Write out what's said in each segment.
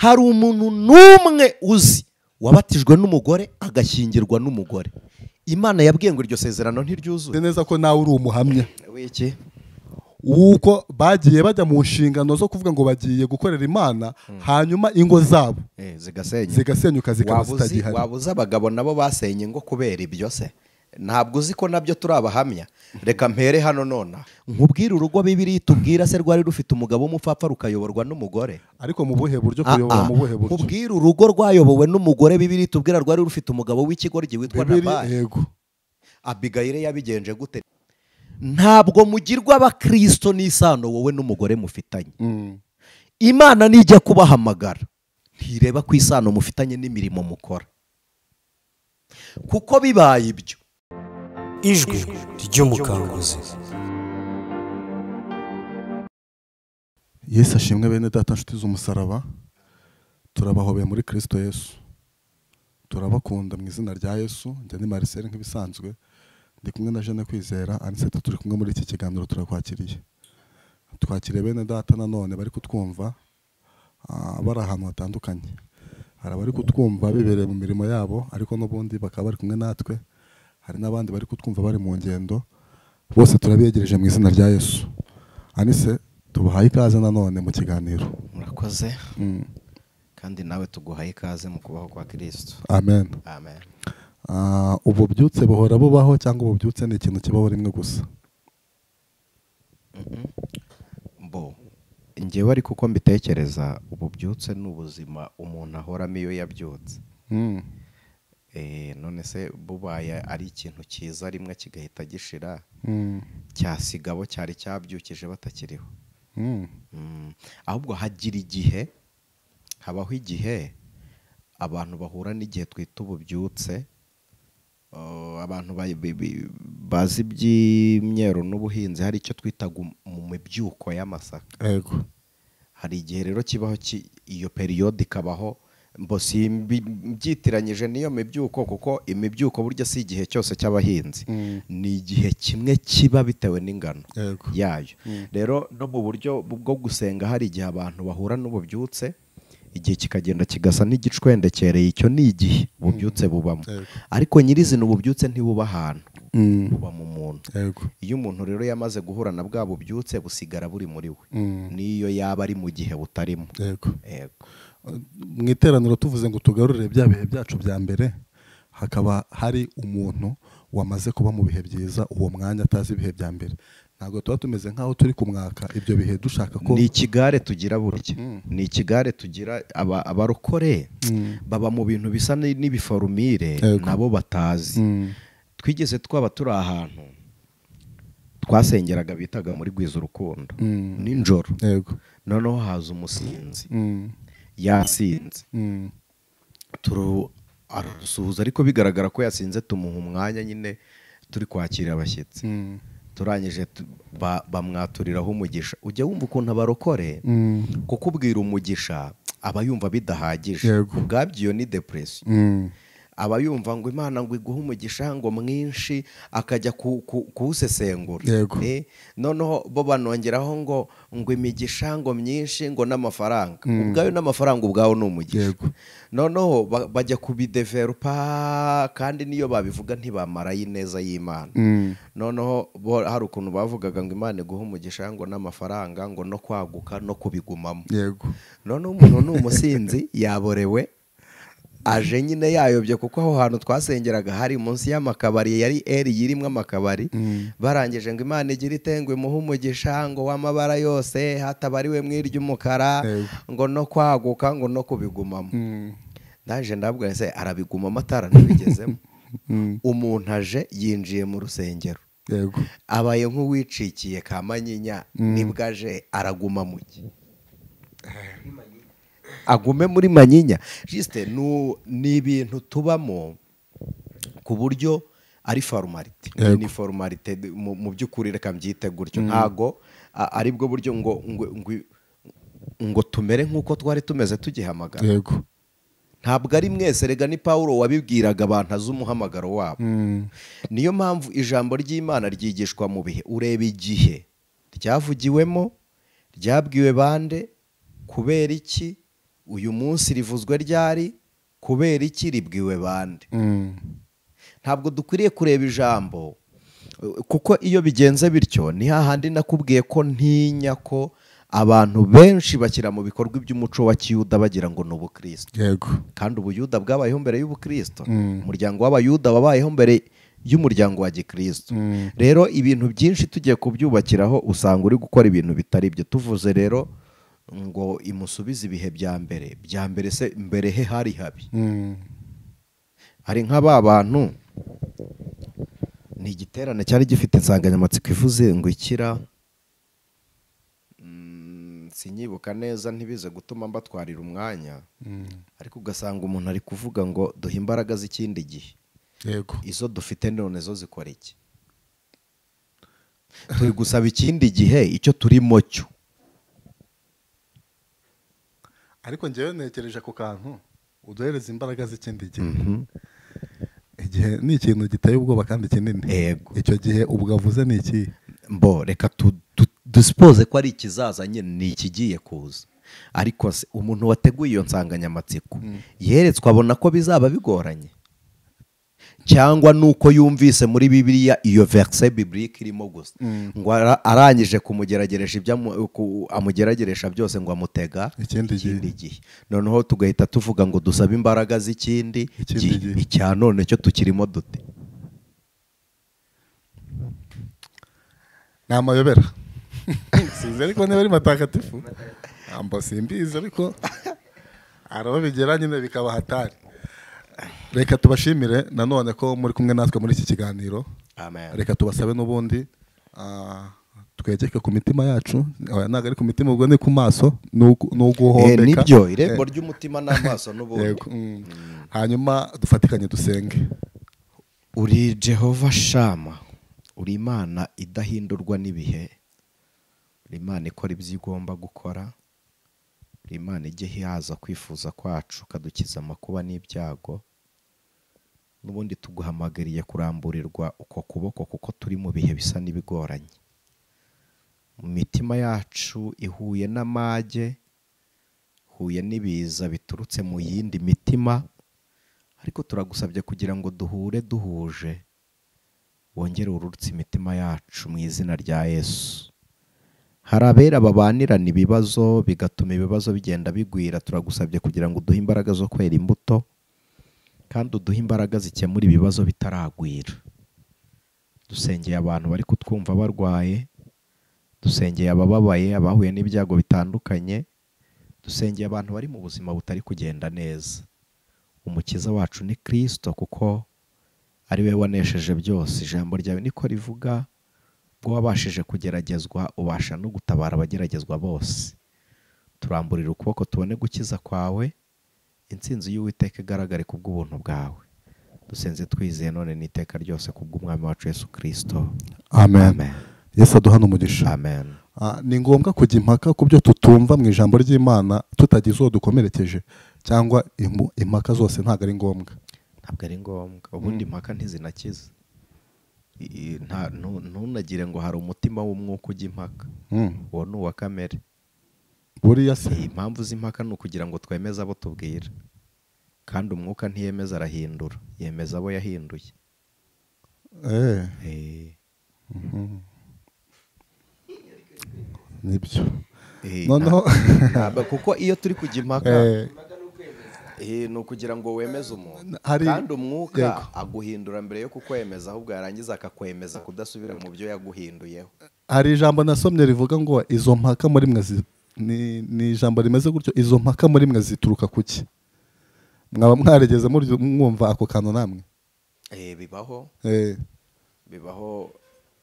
hari umuntu n'umwe uzi wabatijwe n'umugore agashyingirwa n'umugore. Imana yabwiye ngo iryo sezerano ntiryuzuye. neza ko nawe uri umuhamya wiki uko bagiye bajya mu nshingano zo kuvuga ngo bagiye gukorera Imana, hanyuma ingo zabo zigasenyuka zikaba zitagihari. wabuze abagabo nabo basenye ingo kubera ibyo se? Ntabwo uzi ko nabyo turi abahamya. Reka mpere hano nona nkubwire urugo Bibiliya itubwira se rwari rufite umugabo w'umupfapfa rukayoborwa n'umugore. Ariko mu buhe buryo kuyobora mu buhe buryo? Nkubwire urugo rwayobowe n'umugore Bibiliya itubwira rwari rufite umugabo w'ikigoryi witwa Nabali. Yego. Abigayire yabigenje gute? Ntabwo mugirwa abakristo n'isano wowe n'umugore mufitanye. Imana nijya kubahamagara ntireba ku isano mufitanye n'imirimo mukora, kuko bibaye ibyo. Ijwi ry'umukanguzi. Yesu ashimwe bene data nshuti z'umusaraba, turabahobeye muri Kristo Yesu, turabakunda mu izina rya Yesu. Njye ni Marcel nk'ibisanzwe, ndi kumwe na Jeanne Kwizera, Aniseta turi kumwe muri iki kiganiro. Turakwakiriye, twakiriye bene data nanone bari kutwumva bari ahantu hatandukanye. Hari abari kutwumva bibereye mu mirimo yabo, ariko n'ubundi bakaba bari kumwe natwe. Hari n'abandi bari kutwumva bari mu ngendo. Bose turabiyegereje mu izina rya Yesu. Anise, tubahaye ikaze nanone mu kiganiro. Murakoze. Kandi nawe tuguhaye ikaze mu kubaho kwa Kristo. Amen. Amen. Ububyutse buhora bubaho cyangwa ububyutse ni ikintu kibaho rimwe gusa? Njyewe ariko uko mbitekereza, ububyutse ni ubuzima umuntu ahoramo iyo yabyutse. None se bubaye ari ikintu cyiza rimwe kigahita gishira, cyasigabo cyari cyabyukije batakiriho. Ahubwo habaho igihe abantu bahura n'igihe twita ububyutse. Abantu bazi iby'imyero n'ubuhinzi hari icyo twitaga mu mibyuko y'amasaka. Yego. Hari igihe rero kibaho iyo periode ikabaho, mbosi byitiranyije niyo mibyuko, kuko imibyuko burya si igihe cyose cy'abahinzi. Ni igihe kimwe kiba bitewe n'ingano yayo. Rero no mu buryo bwo gusenga hari igihe abantu bahura n'ububyutse, igihe kikagenda kigasa n'igicwendekereye. Icyo ni igihe ububyutse bubamo. Ariko nyirizina ububyutse ntibuba ahantu, buba mu muntu. Iyo umuntu rero yamaze guhura na bwa bubyutse, busigara buri muri we, niyo yaba ari mu gihe butarimo. Mu iteraniro tuvuze ngo tugarurire bya bihe byacu bya mbere, hakaba hari umuntu wamaze kuba mu bihe byiza uwo mwanya atazi ibihe bya mbere. Ntabwo tuba tumeze nk'aho turi kumwaka ibyo bihe dushaka ko. Ni ikigare tugira burya. Ni ikigare tugira. Abarokore baba mu bintu bisa n'ibiforumire nabo batazi. Twigeze twaba turi ahantu twasengeraga bitaga muri Gwiza Urukundo nijoro. Noneho haza umusinzi yasinze, aradusuhuza ariko bigaragara ko yasinze. Tumuha umwanya nyine turi kwakira abashyitsi. Turangije bamwaturiraho umugisha. Ujya wumva ukuntu abarokore kukubwira umugisha aba yumva bidahagije. Ubwabyo ni depression. Aba yumva ngo Imana ngo iguhe umugisha ngo mwinshi, akajya kuwusesengura. Noneho bo banongeraho ngo imigisha ngo myinshi ngo n'amafaranga. Ubwayo n'amafaranga ubwaho ni umugisha. Noneho bajya kubidevelopa, kandi niyo babivuga ntibamarayo ineza y'Imana. Noneho hari ukuntu bavugaga ngo Imana iguhe umugisha ngo n'amafaranga ngo no kwaguka no kubigumamo. Noneho umuntu ni umusinzi yaborewe, aje nyine yayobye, kuko aho hantu twasengeraga hari munsi y'amakabari, yari yirimo amakabari. Barangije ngo Imana igira itengwe imuhe umugisha ngo w'amabara yose, hatabariwe mw'iry'umukara ngo no kwaguka ngo no kubigumamo. Ndaje ndabwira se arabigumamo atara ntibigezemo. Umuntu aje yinjiye mu rusengero, abaye nk'uwicikiye ka manyinya, nibwo aje araguma mu gihe agume muri manyinya. Juste ni ibintu tubamo ku buryo ari formalite. Ni formalite mu by'ukuri, reka mbyite gutyo. Ntago ari bwo buryo ngo tumere nk'uko twari tumeze tugihamagara. Ntabwo ari mwese. Rega ni Pawulo wabibwiraga abantu azi umuhamagaro wabo. Niyo mpamvu ijambo ry'Imana ryigishwa mu bihe. Ureba igihe ryavugiwemo, ryabwiwe bande, kubera iki, uyu munsi rivuzwe ryari, kubera iki, ribwiwe bande. Ntabwo dukwiriye kureba ijambo, kuko iyo bigenze bityo ni hahandi nakubwiye ko ntinya ko abantu benshi bashyira mu bikorwa iby'umuco wa kiyuda bagira ngo ni ubukristo. yego, kandi ubuyuda bwabayeho mbere y'ubukristo. umuryango w'abayuda wabayeho mbere y'umuryango wa gikristo. rero ibintu byinshi tugiye kubyubakiraho usanga uri gukora ibintu bitari byo. tuvuze rero ngo imusubize ibihe bya mbere se mbere he hari habi. hari nk'aba bantu, ni igiterane cyari gifite insanganyamatsiko ivuze ngo ikira, sinyibuka neza ntibize gutuma mbatwarira umwanya, ariko ugasanga umuntu ari kuvuga ngo duhe imbaraga z'ikindi gihe. yego, izo dufite none zo zikora iki? turi gusaba ikindi gihe icyo turimo cyo. ariko njyewe ntekereje ku kantu uduhereza imbaraga z'ikindi gihe. igihe ni ikintu giteye ubwoba kandi kinini. Yego. icyo gihe ubwo avuze ni iki? reka dusipoze ko ari ikizaza nyine, ni ikigiye kuza. ariko se umuntu wateguye iyo nsanganyamatsiko yeretswe abona ko bizaba bigoranye, cyangwa nuko yumvise muri Bibiliya iyo verse biblique irimo gusa ngo arangije kumugerageresha ibyo amugerageresha byose ngo amutega ikindi gihe. noneho tugahita tuvuga ngo dusabe imbaraga z'ikindi gihe. icya none cyo tukirimo dute? ni amayobera. sinzi ariko niba ari matagatifu ambo simbizi, ariko araba bigera nyine bikaba hatari. reka tubashimire nanone ko muri kumwe natwe muri iki kiganiro. Amen. reka tubasabe n'ubundi twegeke ku mitima yacu. ntabwo ari ku mitima, ubwo ni ku maso, ni uguhombeka. nibyo irembo ry'umutima n'amaso n'ubundi. hanyuma dufatikanye dusenge. uri Jehova Shama, uri Imana idahindurwa n'ibihe, uri Imana ikora ibyo igomba gukora, uri Imana ijya ihaza kwifuza kwacu, ukadukiza amakuba n'ibyago. n'ubundi tuguhamagariye kuramburirwa uko kuboko, kuko turi mu bihe bisa n'ibigoranye. mu mitima yacu ihuye n'amage, ihuye n'ibiza biturutse mu yindi mitima, ariko turagusabye kugira ngo duhure duhuje, wongere ururutse imitima yacu mu izina rya Yesu. hari abera babanirana ibibazo bigatuma ibibazo bigenda bigwira. turagusabye kugira ngo uduhe imbaraga zo kwera imbuto, kandi uduhe imbaraga zikemura ibibazo bitaragwira. dusengeye abantu bari kutwumva barwaye, dusengeye abababaye, abahuye n'ibyago bitandukanye, dusengeye abantu bari mu buzima butari kugenda neza. umukiza wacu ni Kristo, kuko ari we wanesheje byose. ijambo ryawe niko rivuga, ubwo wabashije kugeragezwa ubasha no gutabara abageragezwa bose. turamburira ukuboko tubone gukiza kwawe, intsinzi y'Uwiteka igaragare ku bw'ubuntu bwawe. dusenze twizeye none n'iteka ryose ku bw'umwami wacu Yesu Kristo. Amen. Yesu aduhana umugisha. Amen. ni ngombwa kujya impaka ku byo tutumva mu ijambo ry'Imana, tutagize uwo dukomerekeje, cyangwa impaka zose ntabwo ari ngombwa. ntabwo ari ngombwa. ubundi impaka ntizinakiza. ntunagire ngo hari umutima w'umwuka ujya impaka. uwo ni uwa kamere. buriya se impamvu z'impaka ni ukugira ngo twemeze abo tubwira, kandi umwuka ntiyemeza, arahindura. yemeza abo yahinduye. nibyo. noneho kuko iyo turi kujya impaka ni ukugira ngo wemeze umuntu, kandi umwuka aguhindura mbere yo kukwemeza, ahubwo yarangiza akakwemeza kudasubira mu byo yaguhinduyeho. hari ijambo nasomye rivuga ngo izo mpaka muri mwe ni ijambo rimeze gutyo, izo mpaka muri mwe zituruka kuki? mwaba mwarigeze mwumva ako kantu namwe? bibaho. bibaho.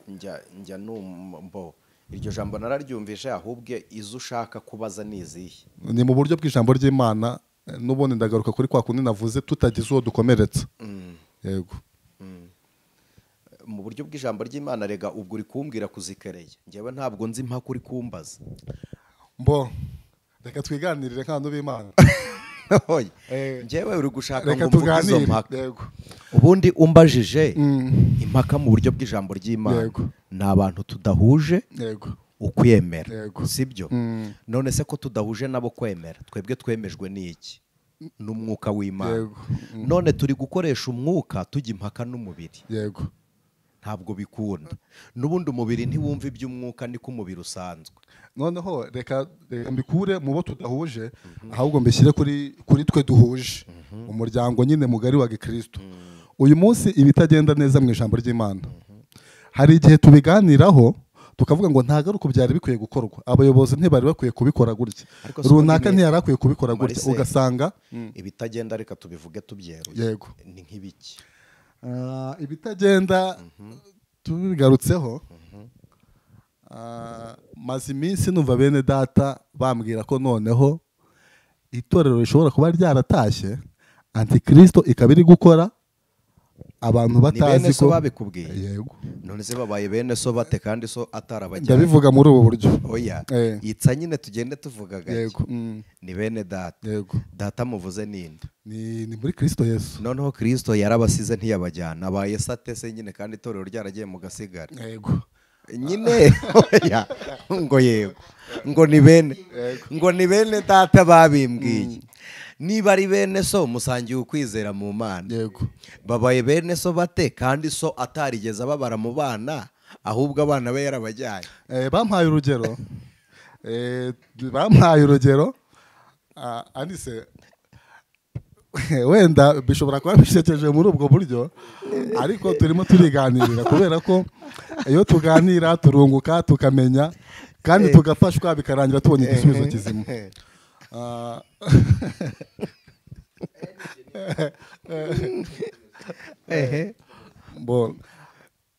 njya numbo iryo jambo nararyumvishe, ahubwo izo ushaka kubaza ni izihe? ni mu buryo bw'ijambo ry'Imana. n'ubundi ndagaruka kuri kwa kundi navuze, tutagize uwo dukomeretsa. yego. mu buryo bw'ijambo ry'Imana, rega ubwo uri kumbwira kuzikereye, njyewe ntabwo nzi impaka uri kumbaza. reka twiganirire nk'abantu b'Imana. njyewe uri gushaka ngo mvuge izo mpaka. ubundi umbajije impaka mu buryo bw'ijambo ry'Imana, ni abantu tudahuje ukwemera Yego. sibyo none se ko tudahuje nabo kwemera twebwe twemejwe n'iki n'umwuka w'Imana Yego. none turi gukoresha umwuka tujya impaka n'umubiri Yego. ntabwo bikunda n'ubundi umubiri ntiwumva iby'umwuka niko umubiri usanzwe noneho reka mbikure mu bo tudahuje ahubwo mbishyire kuri twe duhuje umuryango nyine mugari wa gikristo uyu munsi ibitagenda neza mu ijambo ry'Imana hari igihe tubiganiraho tukavuga ngo ntago ari uko byari bikwiye gukorwa abayobozi ntibari bakwiye kubikora gutya runaka ntiyari akwiye kubikora gutya ugasanga ibitagenda reka tubivuge tubyeruye yego ni nk'ibiki ibitagenda tubigarutseho maze iminsi numva bene data bambwira ko noneho itorero rishobora kuba ryaratashye antikristo ikaba iri gukora abantu batazi ko ni bene so babikubwiye yego none se babaye bene so bate kandi so atarabajyanye ndabivuga muri ubu buryo oya yitsa nyine tugende tuvuga gake yego ni bene data yego data muvuze ninde ni muri Kristo Yesu noneho Kristo yarabasize ntiyabajyana abaye sate se nyine kandi itorero ryaragiye mu gasigara yego nyine oya ngo yego ngo ni bene data babimbwiye niba ari bene so musangiye ukwizera mu Mana yego babaye bene so bate kandi so atarigeze ababara mu bana ahubwo abana be yarabajyanye bampaye urugero anise wenda bishobora kuba bishekeje muri ubwo buryo ariko turimo turiganirira kubera ko iyo tuganira turunguka tukamenya kandi tugafashwa bikarangira tubonye igisubizo kizima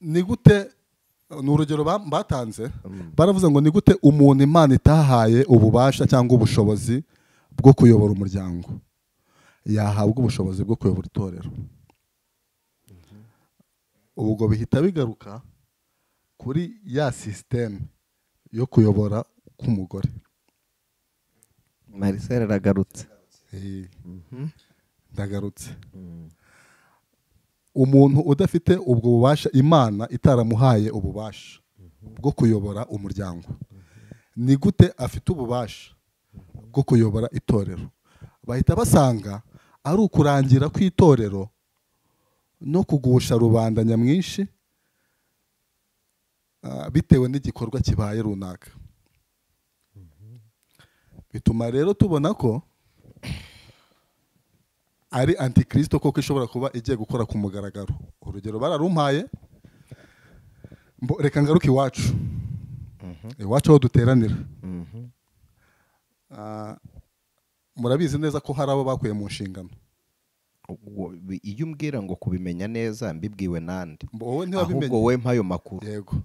ni gute ni urugero batanze baravuze ngo ni gute umuntu Imana itahaye ububasha cyangwa ubushobozi bwo kuyobora umuryango yahabwa ubushobozi bwo kuyobora itorero ubwo bihita bigaruka kuri ya sisiteme yo kuyobora k'umugore Marcel aragarutse ndagarutse umuntu udafite ubwo bubasha Imana itaramuhaye ububasha bwo kuyobora umuryango ni gute afite ububasha bwo kuyobora itorero bahita basanga ari ukurangira kw'itorero no kugusha rubanda nyamwinshi bitewe n'igikorwa kibaye runaka bituma rero tubona ko ari antikristo koko ishobora kuba igiye gukora ku mugaragaro urugero bararumpaye reka ngaruke iwacu aho duteranira murabizi neza ko hari abo bakuye mu nshingano iyo umbwira ngo kubimenya neza mbibwiwe nande ahubwo wowe mpayo makuru yego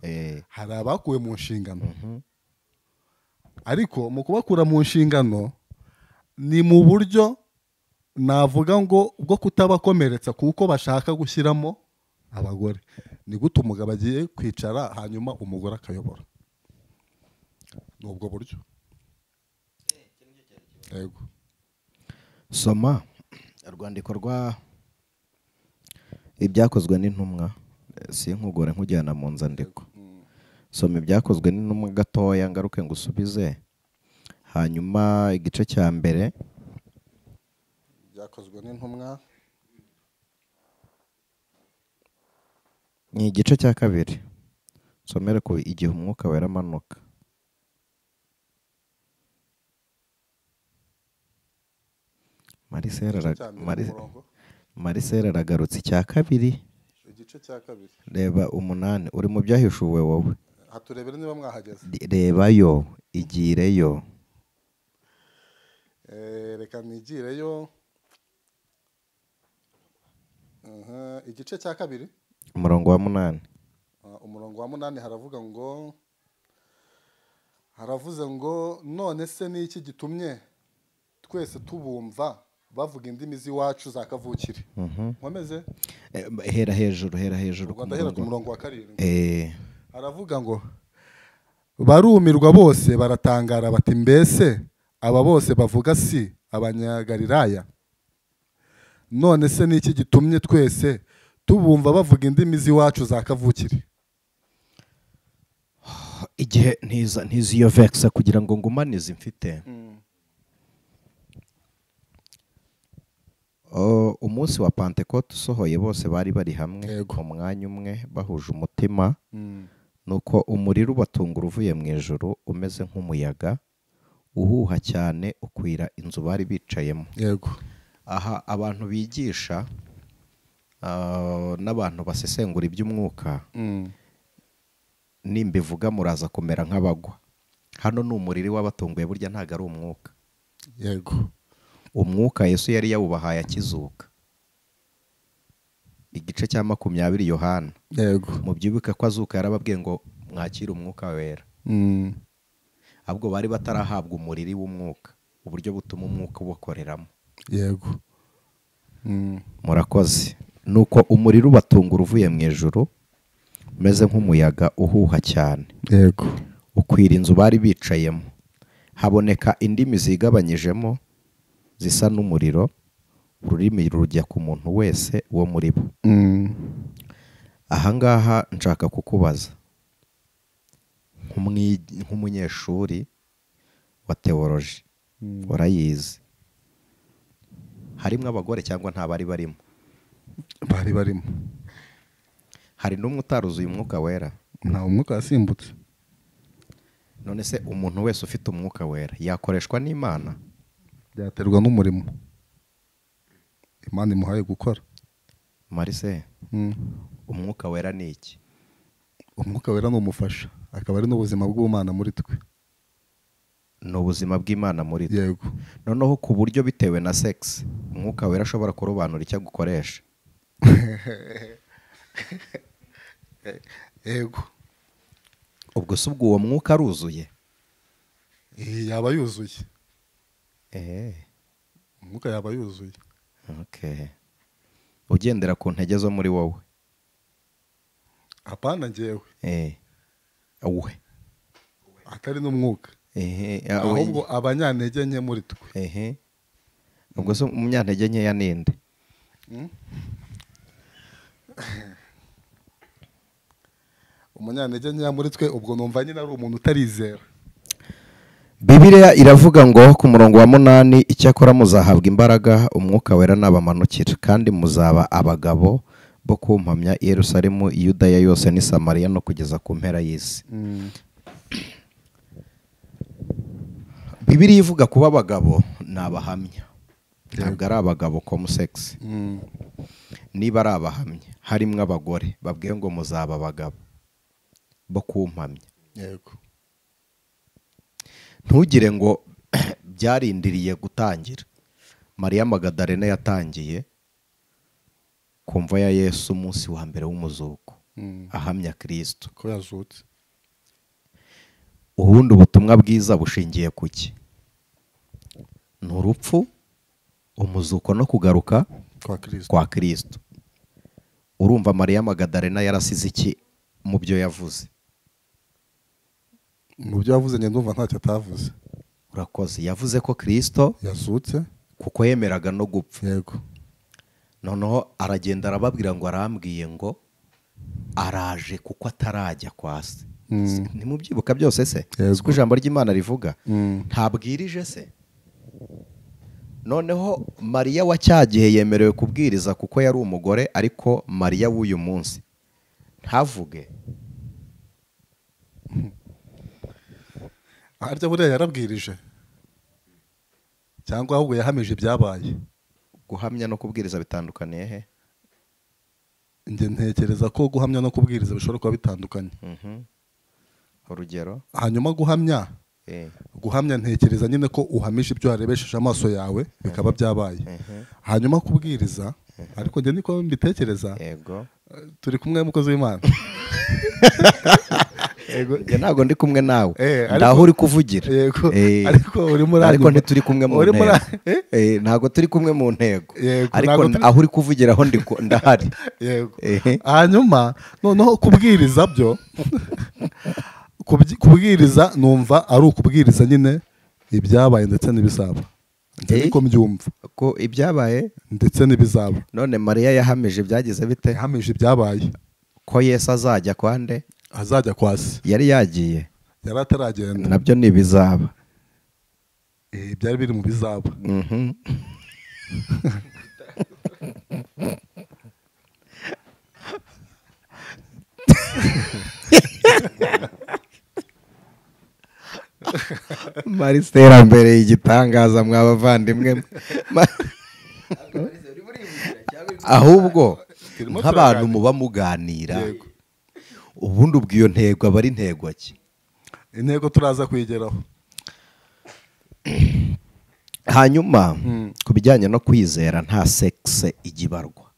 hari abakuwe mu nshingano ariko mu kubakura mu nshingano ni mu buryo navuga ngo bwo kutabakomeretsa kuko bashaka gushyiramo abagore ni gute umugabo agiye kwicara hanyuma umugore akayobora ni ubwo buryo yego soma urwandiko rwa ibyakozwe n'intumwa sinkugore nkujyana mu nzandiko soma ibyakozwe n'intumwa gatoya ngaruke ngo usubize hanyuma igice cya mbere byakozwe n'intumwa ni igice cya kabiri somere ku igihe umwuka wera amanuka Marcel aragarutse icya kabiri igice cya kabiri reba 8 uri mu byahishuwe wowe haturebere niba mwahageze rebayo igireyo reka nigireyo igice cya kabiri umurongo wa 8 umurongo wa 8 haravuze ngo none se ni iki gitumye twese tubumva bavuga indimi z'iwacu za kavukire nkomeze hera hejuru ndahera ku murongo wa 7 haravuga ngo barumirwa bose baratangara bati mbese aba bose bavuga si abanyagalilaya none se ni iki gitumye twese tubumva bavuga indimi z'iwacu za kavukire igihe ntiza iyo vekisa kugira ngo ngumanize mfite. Umunsi wa Pentecote usohoye bose bari bari hamwe mu mwanya umwe bahuje umutima, nuko umuriro ubatungura uvuye mu ijuru umeze nk'umuyaga uhuha cyane ukwira inzu bari bicayemo. Yego. Aha abantu bigisha n'abantu basesengura iby'umwuka nimbivuga muraza kumera nk'abagwa. Hano ni umuriro wabatunguye, burya ntago ari umwuka. Yego. Umwuka Yesu yari yawubahaye akizuka. Igice cya 20 Yohana. Yego. Mubyibuka ko azuka yarababwiye ngo mwakire umwuka wera. Ahubwo bari batarahabwa umuriri w'umwuka, uburyo butuma umwuka ubakoreramo. Yego. Murakoze. Nuko umuriro ubatungura uvuye mu ijuru umeze nk'umuyaga uhuha cyane. Yego. Ukwira inzu bari bicayemo. Haboneka indimi zigabanyijemo zisa n'umuriro, ururimi rujya ku muntu wese wo muri bo. Ahangaha nshaka kukubaza nk'umunyeshuri wa teoloji, urayizi, harimo abagore cyangwa nta bari barimo? Bari barimo. Hari n'umwe utaruzuye umwuka wera? Nta umwuka yasimbutse. None se umuntu wese ufite umwuka wera yakoreshwa n'Imana? Byaterwa n'umurimo Imana imuhaye gukora. Marise, umwuka wera ni iki? Umwuka wera ni umufasha, akaba ari n'ubuzima bw'Imana muri twe. Ni ubuzima bw'Imana muri twe. Yego. Noneho ku buryo bitewe na sex umwuka wera ashobora kurobanura icyo gukoresha. Yego. Ubwo se ubwo uwo mwuka aruzuye? Yaba yuzuye. Umwuka yaba yuzuye. Okay. Ugendera ku ntege zo muri wowe? Apana njyewe. Uwe. Atari n'umwuka. Ahubwo abanyantege nke muri twe. Ubwo se umunyantege nke ya ninde? Umunyantege nke muri twe, ubwo numva nyine ari umuntu utarizera. Bibiliya iravuga ngo ku murongo wa 8, icyakora muzahabwa imbaraga umwuka wera nabamanukira, kandi muzaba abagabo bo kumpamya i Yerusalemu, Yudaya yose ni Samariya no kugeza ku mpera y'isi. Bibiliya ivuga kuba abagabo ni abahamya, ntabwo ari abagabo komusex. Niba ari abahamya harimo abagore babwiye ngo muzaba abagabo bo kumpamya. Yego. Ntugire ngo byarindiriye gutangira. Mariya Magadalena yatangiye kumva ya Yesu umunsi wa mbere w'umuzuko, ahamya Kristo ko yazutse. Ubundi ubutumwa bwiza bushingiye kuki? Ni urupfu, umuzuko no kugaruka kwa Kristo. Urumva Mariya Magadalena yarasize iki mu byo yavuze? Mu byo yavuze njye ndumva ntacyo atavuze. Urakoze. Yavuze ko Kristo yazutse kuko yemeraga no gupfa. Yego. Noneho aragenda arababwira ngo arambwiye ngo araje kuko atarajya kwa se. Ntimubyibuka byose se? Uko ijambo ry'Imana rivuga. Ntabwirije se? Noneho Mariya wa cyagihe yemerewe kubwiriza kuko yari umugore, ariko Mariya w'uyu munsi ntavuge. Harya buriya yarabwirije cyangwa ahubwo yahamije ibyabaye? Guhamya no kubwiriza bitandukaniye he? Njye ntekereza ko guhamya no kubwiriza bishobora kuba bitandukanye. Urugero? Hanyuma guhamya, guhamya ntekereza nyine ko uhamije ibyo warebesheje amaso yawe bikaba byabaye. Hanyuma kubwiriza, ariko njye niko mbitekereza. Yego. Turi kumwe mukozi w'Imana. Yego, ntago ndi kumwe nawe. Ndaho uri kuvugira. Yego. Ariko uri muri ariko ntituri kumwe mu ntego. Ntago turi kumwe mu ntego. Ariko aho uri kuvugira aho ndahari. Yego. Hanyuma noneho kubwiriza byo kubwiriza numva ari ukubwiriza nyine ibyabaye ndetse n'ibizaba. Niko mbyumva. Ko ibyabaye ndetse n'ibizaba. None Mariya yahamije byagize bite? Yahamije ibyabaye. Ko Yesu azajya kwande? Azajya kwa se. Yari yagiye. yari ataragenda. nabyo ni ibizaba. Byari biri mu bizaba. Marcel mbere igitangaza mwabavandimwe. Ahubwo nk'abantu muba muganira ubundi ubwiyo ntego aba ari ntego ki? Intego turaza kwigeraho. Hanyuma ku bijyanye no kwizera nta sexe igibarwa.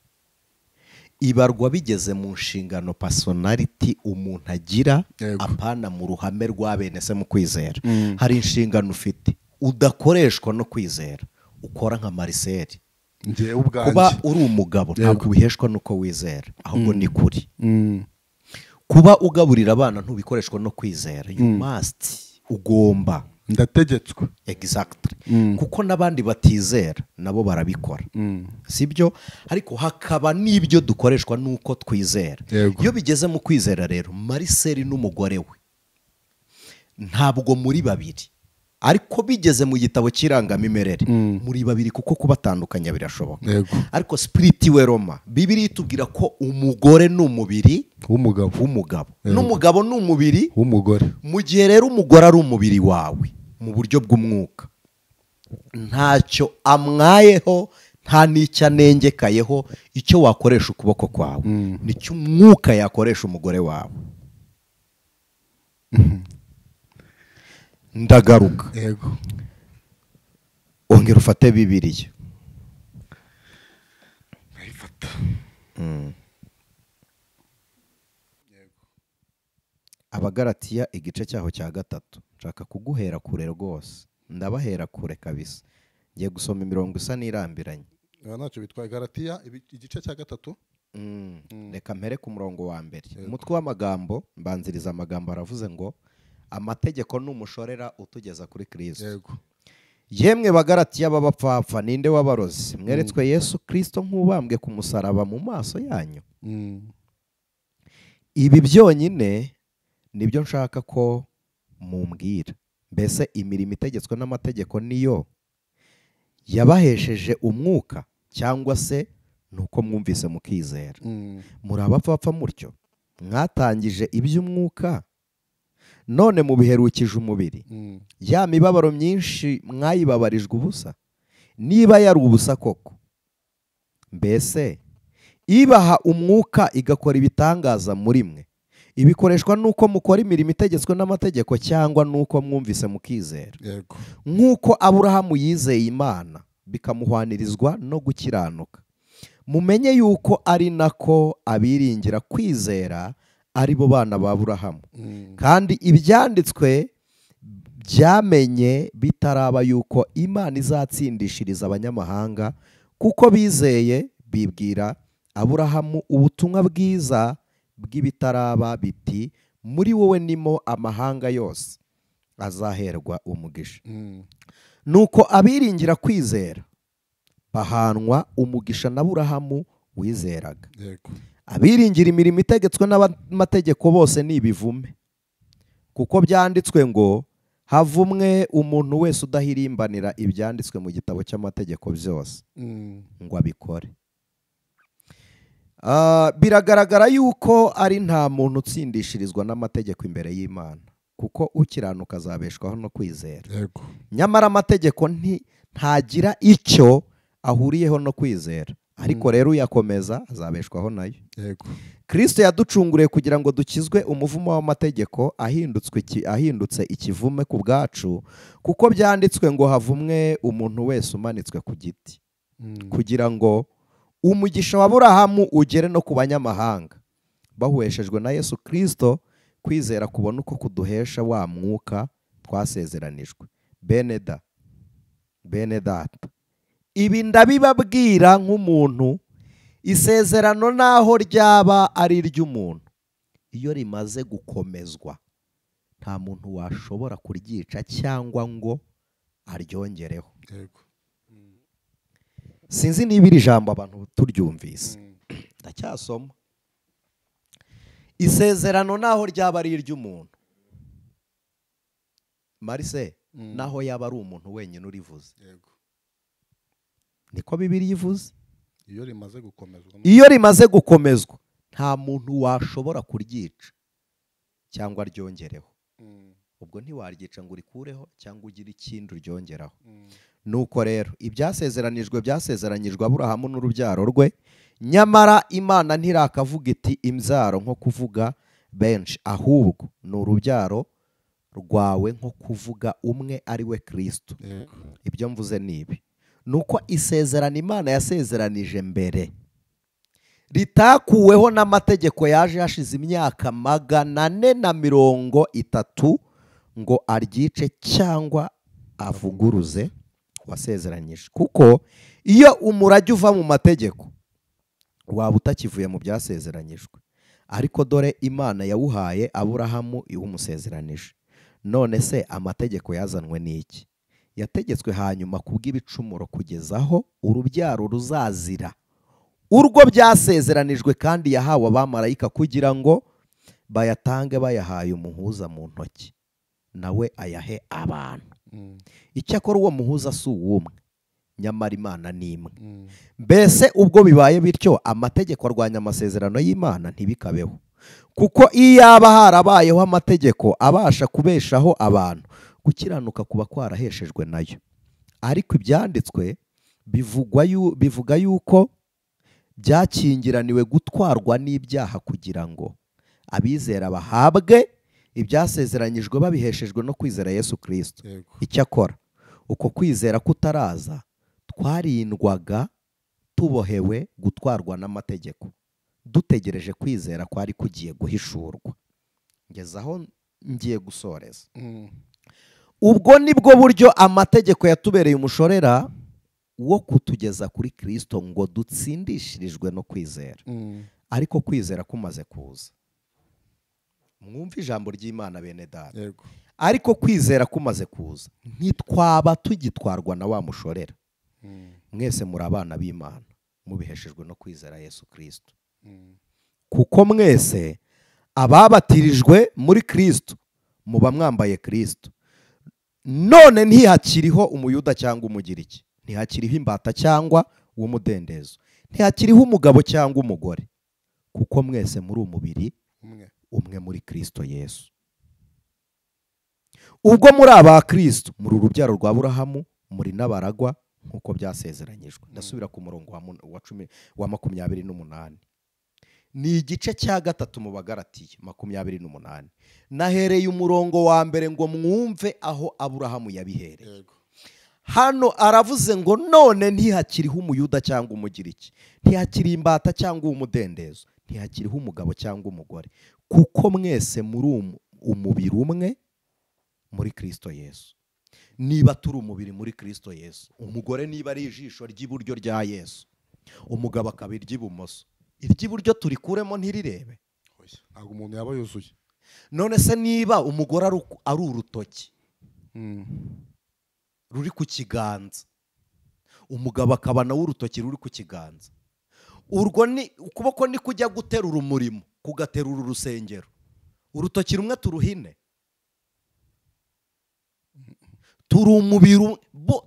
Ibarwa bigeze mu nshingano personality umuntu agira apana mu ruhame rwa bene se mu kwizera. Hari inshingano ufite udakoreshwa no kwizera ukora nka Marcel. Kuba uri umugabo ntabwo wiheshwa nuko wizera ahubwo ni kuri. Kuba ugaburira abana ntubikoreshwa no kwizera. You must, ugomba, ndategetswe. Exactly. Kuko n'abandi batizera nabo barabikora. Sibyo? Ariko hakaba n'ibyo dukoreshwa nuko twizera. Iyo bigeze mu kwizera rero Marcel n'umugore we ntabwo muri babiri, ariko bigeze mu gitabo cy'irangamimerere muri babiri kuko kubatandukanya birashoboka. Ariko spirituel Roma Bibiliya itubwira ko umugore n'umubiri w'umugabo n'umugabo n'umubiri w'umugore. Mu gihe rero umugore ari umubiri wawe mu buryo bw'umwuka, ntacyo amwayeho, nta n'icyo anengekayeho. Icyo wakoresha ukuboko kwawe nicyo umwuka yakoresha umugore wawe. Ndagaruka, ongera ufate Bibiliya. Abagalatiya igice cyaho cya 3. Nshaka kuguhera kure rwose, ndabahera kure kabisa. Ngiye gusoma imirongo isa n'irambiranye. Ntacyo bitwaye. Galatiya igice cya 3. Reka mpere ku murongo wa mbere. Umutwe w'amagambo mbanziriza amagambo aravuze ngo amategeko n'umushorera utugeza kuri Kristo. Yemwe Bagalatiya b'abapfapfa, ninde wabarozi? Mweretswe Yesu Kristo nk'ubambwe ku musaraba mu maso yanyu. Ibi byonyine nibyo nshaka ko mumbwira. Mbese imirimo itegetswe n'amategeko niyo yabahesheje umwuka, cyangwa se nuko mwumvise mukizera? Muri abapfapfa mutyo, mwatangije iby'umwuka none mubiherukije umubiri. Ya mibabaro myinshi mwayibabarijwe ubusa, niba yari ubusa koko. Mbese ibaha umwuka igakora ibitangaza muri mwe, ibikoreshwa nuko mukora imirimo itegetswe n'amategeko, cyangwa nuko mwumvise mukizera? Nk'uko Aburahamu yizeye Imana bikamuhwanirizwa no gukiranuka. Mumenye yuko ari nako abiringira kwizera ari bo bana ba Aburahamu. Kandi ibyanditswe byamenye bitaraba yuko Imana izatsindishiriza abanyamahanga, kuko bizeye bibwira Aburahamu ubutumwa bwiza bw'ibitaraba biti, muri wowe nimo amahanga yose azaherwa umugisha. Nuko abiringira kwizera bahanwa umugisha na Aburahamu wizeraga. Abiringira imirimo itegetswe n'amategeko bose ni ibivume, kuko byanditswe ngo havumwe umuntu wese udahirimbanira ibyanditswe mu gitabo cy'amategeko byose ngo abikore. Biragaragara yuko ari nta muntu utsindishirizwa n'amategeko imbere y'Imana, kuko ukiranuka azabeshwaho no kwizera. Nyamara amategeko ntagira icyo ahuriyeho no kwizera, ariko rero uyakomeza azabeshwaho nayo. Kristo yaducunguriye kugira ngo dukizwe umuvumo w'amategeko, ahindutse ikivume ku bwacu, kuko byanditswe ngo havumwe umuntu wese umanitswe ku giti, kugira ngo umugisha wa Aburahamu ugere no ku banyamahanga, bahuheshejwe na Yesu Kristo kwizera kubona uko kuduhesha wa mwuka twasezeranijwe. Bene data, ibi ndabibabwira nk'umuntu. Isezerano naho ryaba ari iry'umuntu, iyo rimaze gukomezwa nta muntu washobora kuryica cyangwa ngo aryongereho. Sinzi niba iri jambo abantu turyumvise. Ndacyasoma. Isezerano naho ryaba ari iry'umuntu, marise naho yaba ari umuntu wenyine urivuze yego niko Bibiliya ivuze. iyo rimaze gukomezwa iyo rimaze gukomezwa nta muntu washobora kuryica cyangwa ryongereho. ubwo ntiwaryica ngo urikureho cyangwa ugire ikindi uryongeraho. nuko rero ibyasezeranijwe byasezeranyijwe Aburahamu n'urubyaro rwe, nyamara Imana ntirakavuga iti imbyaro nko kuvuga benshi, ahubwo ni urubyaro rwawe nko kuvuga umwe ari we Kristo. ibyo mvuze ni ibi: nuko isezerano Imana yasezeranije mbere ritakuweho n'amategeko yaje hashize imyaka 430 ngo aryice cyangwa avuguruze wasezeranyije. kuko iyo umurage uva mu mategeko waba utakivuye mu byasezeranyijwe, ariko dore Imana yawuhaye Aburahamu iwumusezeranije. none se amategeko yazanwe n'iki? yategetswe hanyuma kubw'ibicumuro kugeza aho urubyaro ruzazira urwo byasezeranijwe, kandi yahawe abamarayika kugira ngo bayatange bayahaye umuhuza mu ntoki, nawe ayahe abantu. icyakora uwo muhuza si uw'umwe, nyamara Imana ni imwe. mbese ubwo bibaye bityo, amategeko arwanya amasezerano y'Imana ntibikabeho. kuko iyo yaba harabayeho amategeko abasha kubeshaho abantu, gukiranuka kuba kwaraheshejwe nayo. ariko ibyanditswe bivuga yuko byakingiraniwe gutwarwa n'ibyaha kugira ngo abizera bahabwe ibyasezeranyijwe babiheshejwe no kwizera Yesu Kristo. icyakora uko kwizera kutaraza, twarindwaga tubohewe gutwarwa n'amategeko, dutegereje kwizera kwari kugiye guhishurwa. ngeze aho ngiye gusoreza. ubwo nibwo buryo amategeko yatubereye umushorera wo kutugeza kuri Kristo ngo dutsindishirijwe no kwizera. ariko kwizera kumaze kuza, mwumve ijambo ry'Imana bene data, ariko kwizera kumaze kuza ntitwaba tugitwarwa na wa mushorera. mwese muri abana b'Imana mubiheshejwe no kwizera Yesu Kristo. kuko mwese ababatirijwe muri Kristo muba mwambaye Kristo. none ntihakiriho umuyuda cyangwa umugiriki, ntihakiriho imbata cyangwa uw'umudendezo, ntihakiriho umugabo cyangwa umugore, kuko mwese muri umubiri umwe muri Kristo Yesu. ubwo muri aba Kristo, muri urubyaro rwa Aburahamu, muri n'abaragwa nk'uko byasezeranyijwe. ndasubira ku murongo wa 28. ni igice cya 3 mu Bagalatiya 28. nahereye umurongo wa mbere ngo mwumve aho Aburahamu yabihereye. hano aravuze ngo none ntihakiriho umuyuda cyangwa umugiriki, ntihakiri imbata cyangwa umudendezo, ntihakiriho umugabo cyangwa umugore, kuko mwese muri umubiri umwe muri Kristo Yesu. niba turi umubiri muri Kristo Yesu, umugore niba ari ijisho ry'iburyo rya Yesu, umugabo akaba iry'ibumoso, iry'iburyo turikuremo ntirirebe? ntabwo umuntu yaba yuzuye. none se niba umugore ari urutoki ruri ku kiganza, umugabo akaba nawe urutoki ruri ku kiganza, urwo ni ukuboko ni kujya guterura umurimo, kugaterura urusengero, urutoki rumwe turuhine? turi umubiri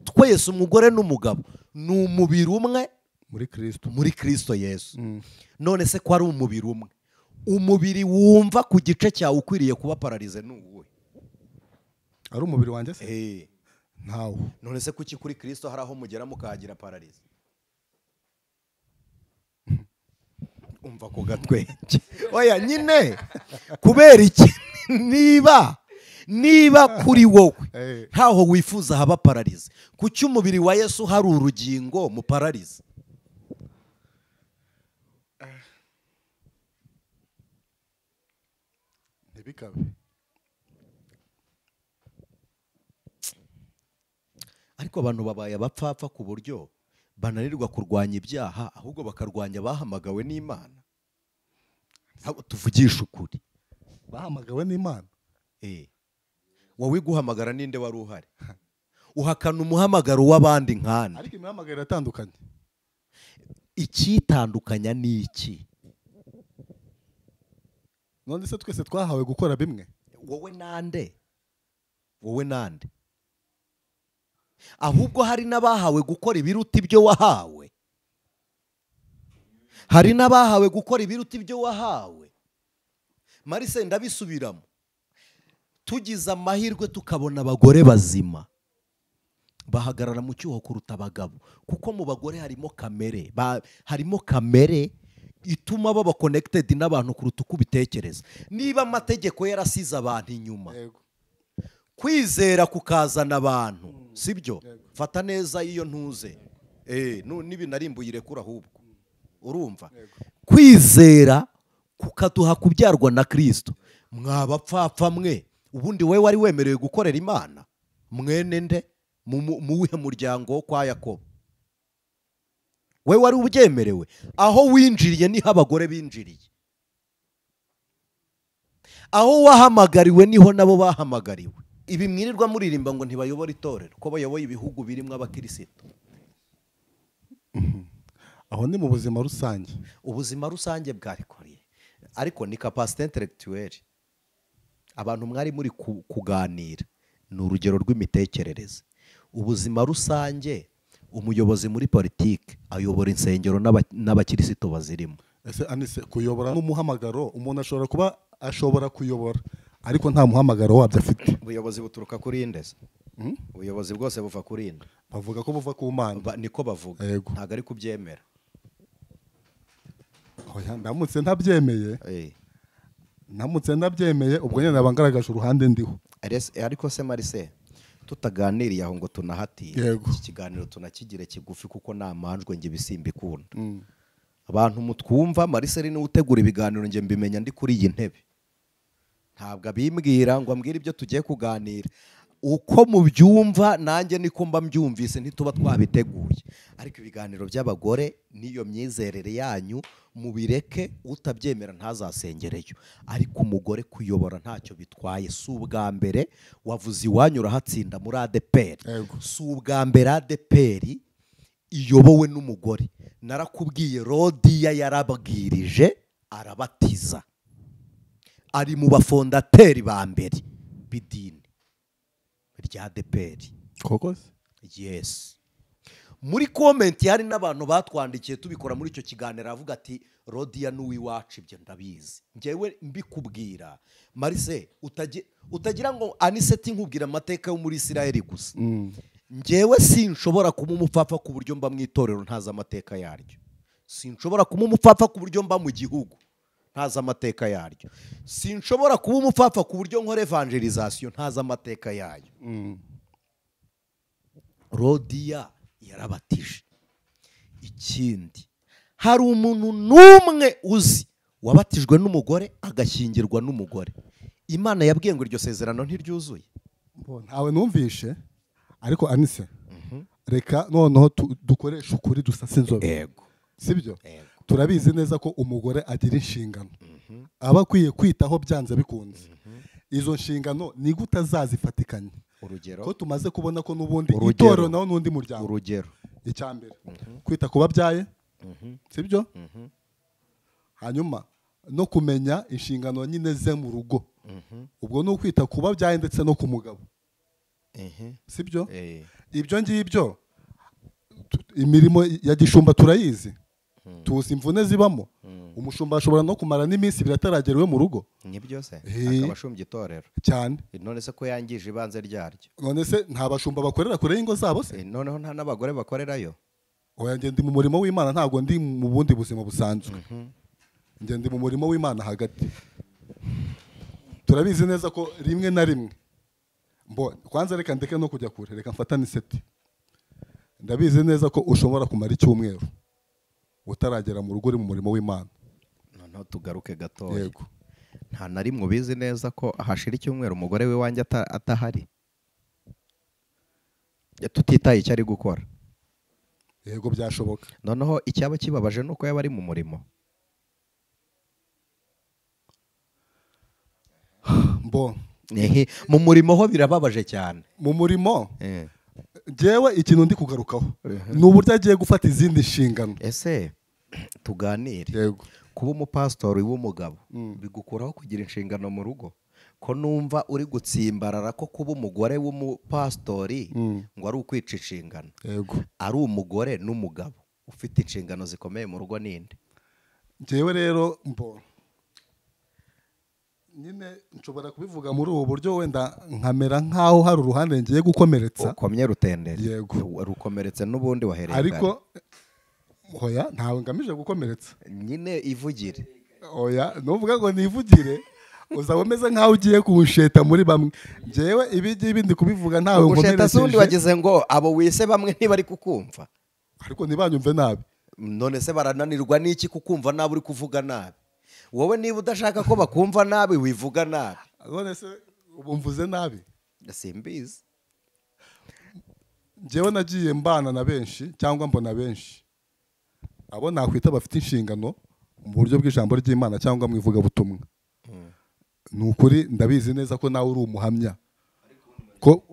twese, umugore n'umugabo ni umubiri umwe muri Kristo Yesu. none se ko ari umubiri umwe, umubiri wumva ku gice cyawe ukwiriye kuba pararize ni uwuhe? ari umubiri wanjye se? ntawo. none se kuki kuri Kristo hari aho mugera mukagira pararize? umva ku gatwenge. oya nyine kubera iki? niba kuri wowe ntaho wifuza haba pararize, kuki umubiri wa Yesu hari urugingo mu pararize? ntibikabe. ariko abantu babaye abapfapfa ku buryo bananirwa kurwanya ibyaha, ahubwo bakarwanya abahamagawe n'Imana. tuvugisha ukuri, bahamagawe n'Imana. wowe guhamagara ninde wari uhari? uhakana umuhamagaro w'abandi nkana. ariko imihamagaro iratandukanye. icyitandukanya ni iki? none se twese twahawe gukora bimwe? wowe nande? wowe nande? Ahubwo hari n'abahawe gukora ibiruta ibyo wahawe, hari n'abahawe gukora ibiruta ibyo wahawe. Marise, ndabisubiramo, tugize amahirwe tukabona abagore bazima bahagarara mu cyuho kuruta abagabo, kuko mu bagore harimo kamere ituma baba connected n'abantu kuruta uko ubitekereza. Niba amategeko yarasize abantu inyuma, kwizera kukazana abantu, sibyo? Fata neza iyo ntuze nibi narimbuye irekura ahubwo, urumva? Kwizera kukaduha kubyarwa na Kristo. Mwabapfapfa mwe, ubundi we wari wemerewe gukorera Imana? Mwene nde? Mu wihe muryango wo kwa Yakobo? We wari ubyemerewe? Aho winjiriye niho abagore binjiriye, aho wahamagariwe niho nabo bahamagariwe. Ibi mwirirwa muririmba ngo ntibayobora itorero, ko bayoboye ibihugu birimo abakirisitu. aho ni mu buzima rusange. Ubuzima rusange bwarikoreye, ariko ni capacité intellectuelle. Abantu mwari muri kuganira ni urugero rw'imitekerereze. Ubuzima rusange, umuyobozi muri politiki ayobora insengero n'abakirisitu bazirimo. Ese Anise, kuyobora n'umuhamagaro, umuntu ashobora kuyobora ariko nta muhamagaro wabyo afite. Ubuyobozi buturuka kuri indese. Ubuyobozi bwose buva kuri inde? Bavuga ko buva ku Mana. Niko bavuga, ntago ari kubyemera. Oya, ndamutse ntabyemeye ubwo nyine nabangaragaje uruhande ndiho. Ariko se Marise, tutaganiriye aho ngo tunahatire, iki kiganiro tunakigire kigufi kuko namanjwe nge bisimbikunda. Abantu mutwumva, Marise ni utegura ibiganiro, nge mbimenya ndi kuri iyi ntebe. Ntabwo abimbwira ngo ambwire ibyo tugiye kuganira. Uko mubyumva nanjye niko mba mbyumvise, ntituba twabiteguye. Ariko ibiganiro by'abagore n'iyo myizerere yanyu mubireke, utabyemera ntazasengereyo. Ariko umugore kuyobora ntacyo bitwaye. Si ubwa mbere wavuze iwanyu urahatsinda muri ADPR. Si ubwa mbere ADPR iyobowe n'umugore. Narakubwiye, Rodiya yarabwirije arabatiza, ari mu bafondateri ba mbere b'idini rya ADPR. Koko? Yes. Muri comment hari n'abantu batwandikiye tubikora muri icyo kiganiro, avuga ati Rodiya n'uwiwacu, ibyo ndabizi. Ngewe mbikubwira Marise, utagira ngo Aniseti nkubwira amateka yo muri Isiraheli gusa. Ngewe sinshobora kuba umupfapfa ku buryo mba mu itorero ntazi amateka yaryo. Sinshobora kuba umupfapfa ku buryo mba mu gihugu ntazi amateka yaryo. Sinshobora kuba umupfapfa ku buryo nkora evangelization ntazi amateka yayo. Rodiya yarabatije. Ikindi, hari umuntu n'umwe uzi wabatijwe n'umugore agashyingirwa n'umugore? Imana yabwiye ngo iryo sezerano ntiryuzuye. Ntawe numvishe, ariko Anise, reka noneho dukoresha ukuri dusase inzobe. Sibyo? Turabizi neza ko umugore agira inshingano aba akwiye kwitaho byanze bikunze. Izo nshingano ni gute azazifatikanya? Urugero, ko tumaze kubona ko n'ubundi itorero naho n'undi muryango. Urugero, icyambere kwita ku babyaye, sibyo? Hanyuma no kumenya inshingano nyine ze mu rugo. Ubwo ni ukwita ku babyaye ndetse no ku mugabo, sibyo? Ibyo ngibyo imirimo ya gishumba turayizi, tuzi imvune zibamo. Umushumba ashobora no kumara n'iminsi ibiri ataragera iwe mu rugo. Ni byose akaba ashumbye itorero cyane. None se ko yangije ibanze ryaryo? None se nta bashumba bakorera kure y'ingo zabo se? Noneho nta n'abagore bakorerayo? Oya, ndi mu murimo w'Imana, ntabwo ndi mu bundi buzima busanzwe. Ndi mu murimo w'Imana hagati. Turabizi neza ko rimwe na rimwe, kwanza reka ndeke no kujya kure, reka mfatane iseti. Ndabizi neza ko ushobora kumara icyumweru utaragera mu rugo uri mu murimo w'Imana. Noneho tugaruke gatoya. Nta na rimwe ubizi neza ko hashira icyumweru umugore we wanjye atahari, tutitaye icyo ari gukora? Yego, byashoboka. Noneho icyaba kibabaje nuko yaba ari mu murimo. Mu murimo ho birababaje cyane. Mu murimo jewe ikintu ndi kugarukaho ni uburyo agiye gufata izindi nshingano. Ese tuganire. Yego. Kuba umupasitori w'umugabo bigukuraho kugira inshingano mu rugo? ko numva uri gutsimbarara ko kuba umugore w'umupasitori ngo ari ukwica inshingano. yego ari umugore n'umugabo ufite inshingano zikomeye mu rugo ninde? njyewe rero nyine nshobora kubivuga muri ubu buryo wenda nkamera nk'aho hari uruhande ngiye gukomeretsa. ukomye rutendere. Yego. rukomeretse n'ubundi wahereye ariko oya ntawe ngamije gukomeretsa. nyine ivugire. oya nuvuga ngo nivugire uzaba umeze nk'aho ugiye kunsheta muri bamwe. njyewe ibi ngibi ndi kubivuga ntawe gusheta sundi wagize ngo abo wise bamwe ntibari kukumva, ariko ntibanyumve nabi. none se barananirwa n'iki kukumva nabi uri kuvuga nabi? wowe niba udashaka ko bakumva nabi wivuga nabi. none se ubu mvuze nabi? simbizi. njyewe nagiye mbana na benshi cyangwa mbona benshi abo nakwita bafite inshingano mu buryo bw'ijambo ry'Imana cyangwa mu ivugabutumwa. ni ukuri ndabizi neza ko nawe uri umuhamya ko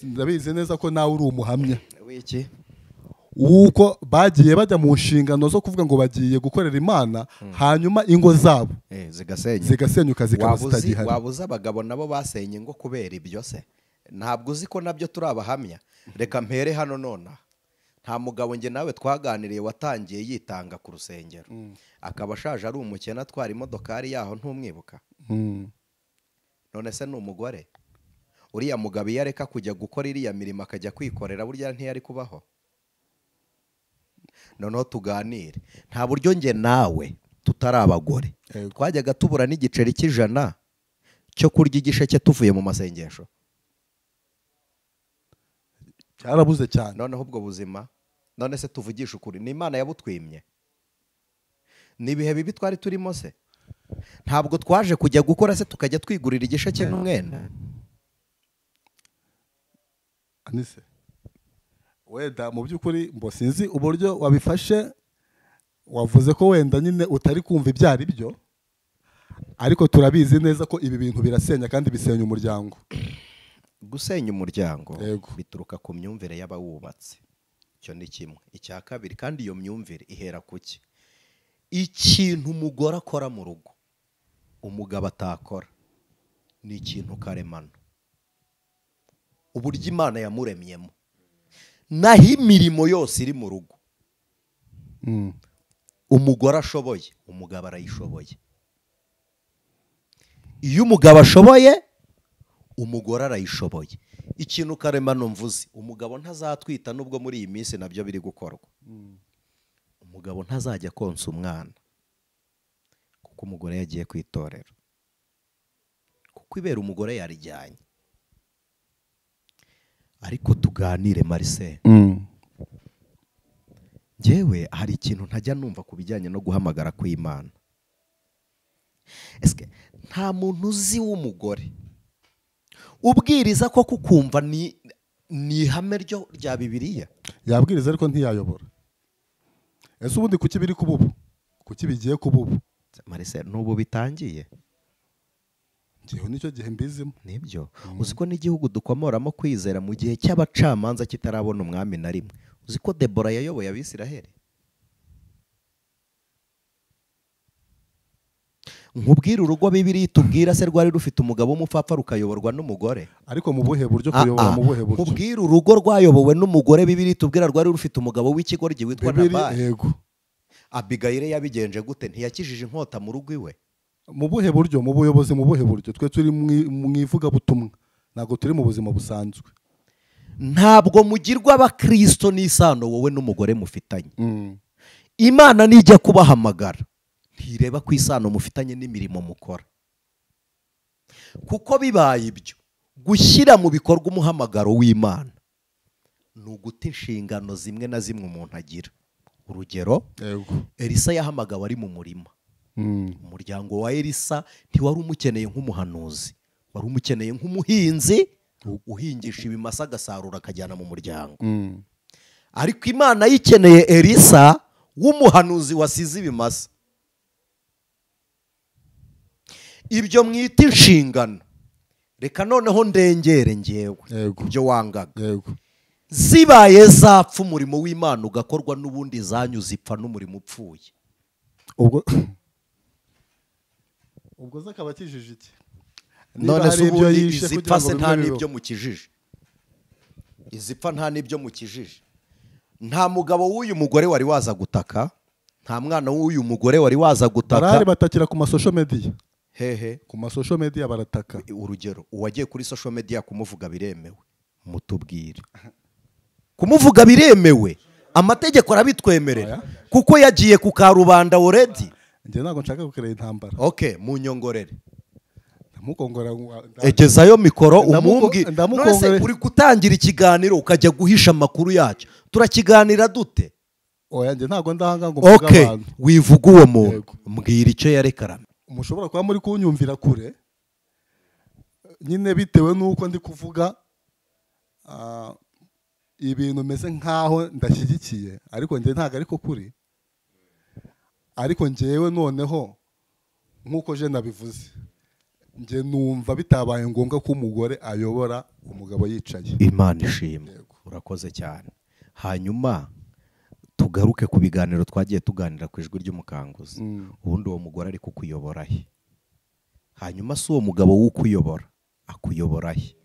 ndabizi neza ko nawe uri umuhamya wiki wuko bagiye bajya mu nshingano zo kuvuga ngo bagiye gukorera Imana hanyuma ingo zabo zigasenyuka zikaba zitagihari. wabuze abagabo nabo basenye ngo kubera ibyo se? ntabwo uzi ko nabyo turi abahamya? reka mpere hano nonaha. nta mugabo njye nawe twaganiriye watangiye yitanga ku rusengero akaba ashaje ari umukene atwara imodokari yaho ntumwibuka? none se ni umugore? uriya mugabo iyo areka kujya gukora iriya mirimo akajya kwikorera burya ntiyari kubaho? noneho tuganire. nta buryo njye nawe tutari abagore twajyaga tubura n'igiceri cy'ijana cyo kurya igisheke tuvuye mu masengesho? cyarabuze cyane. noneho ubwo buzima, none se tuvugisha ukuri, ni Imana yabutwimye? ni ibihe bibi twari turimo se? ntabwo twaje kujya gukora se tukajya twigurira igisheke n'umwenda? anise wenda mu by'ukuri sinzi uburyo wabifashe, wavuze ko wenda nyine utari kumva ibyo ari byo, ariko turabizi neza ko ibi bintu birasenya kandi bisenya umuryango. gusenya umuryango Yego. bituruka ku myumvire y'abawubatse. icyo ni kimwe. icya kabiri, kandi iyo myumvire ihera kuki? ikintu umugore akora mu rugo umugabo atakora ni ikintu karemano, uburyo Imana yamuremyemo. naho imirimo yose iri mu rugo umugore ashoboye umugabo arayishoboye. iyo umugabo ashoboye umugore arayishoboye. ikintu karemano mvuze, umugabo ntazatwita nubwo muri iyi minsi nabyo biri gukorwa. umugabo ntazajya konsa umwana kuko umugore yagiye ku itorero, kuko ibera umugore yarijyanye. ariko tuganire Marcel, njyewe hari ikintu ntajya numva ku bijyanye no guhamagara kw'Imana. ese nta muntu uzi w'umugore ubwiriza ko kukumva ni ihame rya Bibiliya? yabwiriza ariko ntiyayobora. ese ubundi kuki biri kububu? kuki bigiye kububu? Marcel, n'ubu bitangiye? njyewe nicyo gihe mbizimo. nibyo. uzi ko n'igihugu dukomoramo kwizera mu gihe cy'abacamanza kitarabona umwami na rimwe. uzi ko Debora yayoboye Abisiraheli? nkubwire urugo Bibiliya itubwira se rwari rufite umugabo w'umupfapfa rukayoborwa n'umugore? ariko mu buhe buryo kuyobora? mu buhe buryo? nkubwire urugo rwayobowe n'umugore Bibiliya itubwira rwari rufite umugabo w'ikigoryi witwa Nabali. yego. Abigayire yabigenje gute? ntiyakijije inkota mu rugo iwe? mu buhe buryo? mu buyobozi mu buhe buryo? twe turi mu ivugabutumwa, ntabwo turi mu buzima busanzwe. ntabwo mugirwa abakristo n'isano wowe n'umugore mufitanye. Imana nijya kubahamagara ntireba ku isano mufitanye n'imirimo mukora, kuko bibaye ibyo gushyira mu bikorwa umuhamagaro w'Imana ni uguta inshingano zimwe na zimwe umuntu agira. urugero, Elisa yahamagawe ari mu murima. umuryango wa Elisa ntiwari umukeneye nk'umuhanuzi, wari umukeneye nk'umuhinzi uhingisha ibimasa agasarura akajyana mu muryango. ariko Imana yikeneye Elisa w'umuhanuzi wasize ibimasa. ibyo mwita inshingano. reka noneho ndengere njyewe ibyo wangaga zibaye zapfa umurimo w'Imana ugakorwa n'ubundi zanyu zipfa n'umurimo upfuye. ubwo se akaba akijije iki? none se ubundi izipfa se nta n'ibyo mukijije, izipfa nta n'ibyo mukijije. Nta mugabo w'uyu mugore wari waza gutaka, nta mwana w'uyu mugore wari waza gutaka. barahari batakira ku masosho media. Hehe, ku masosho media barataka. urugero uwagiye kuri social media kumuvuga biremewe, mutubwire. Kumuvuga biremewe, amategeko arabitwemerera kuko yagiye ku karubanda already. Njye ntabwo nshaka gukerera intambara. Okay, munyongorere. Ndamukongora. Egezayo mikoro umumbwi. Nose uri gutangira ikiganiro ukajya guhisha amakuru yacyo. Turakiganira dute? Oya, njye ntabwo ndahanga ngo mvuga abantu. Okay, wivuga uwo muntu. Mbwira icyo yarekarana. Mushobora kuba muri kunyumvira kure. Nyine bitewe nuko ndi kuvuga ibintu meze nkaho ndashyigikiye, ariko njye ntago ariko kuri. Ariko njyewe noneho nkuko je nabivuze, njye numva bitabaye ngombwa ko umugore ayobora umugabo yicaye. Imana ishimwe, urakoze cyane. Hanyuma tugaruke ku biganiro twagiye tuganira ku ijwi ry'umukanguzi. Ubundi uwo mugore ari kukuyobora he? Hanyuma si uwo mugabo w'ukuyobora akuyobora he?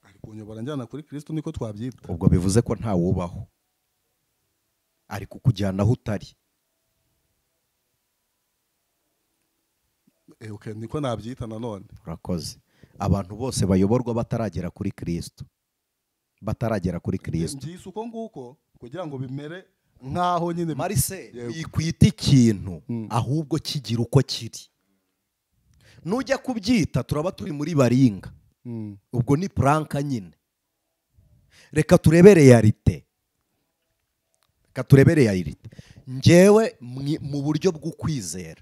Ari kunyobora njyana kuri Kristo, niko twabyita. Ubwo bivuze ko nta wubaho, ari kukujyana aho utari. Okay, niko nabyita nanone. Urakoze. Abantu bose bayoborwa bataragera kuri Kristo, bataragera kuri Kristo. Ngise uko nguko kugira ngo bimere nkaho nyine Marise yikwita ikintu ahubwo kigira uko kiri. Nujya kubyita turaba turi muri baringa. Ubwo ni pranka nyine. Reka turebe realite. Njyewe mu buryo bw'ukwizera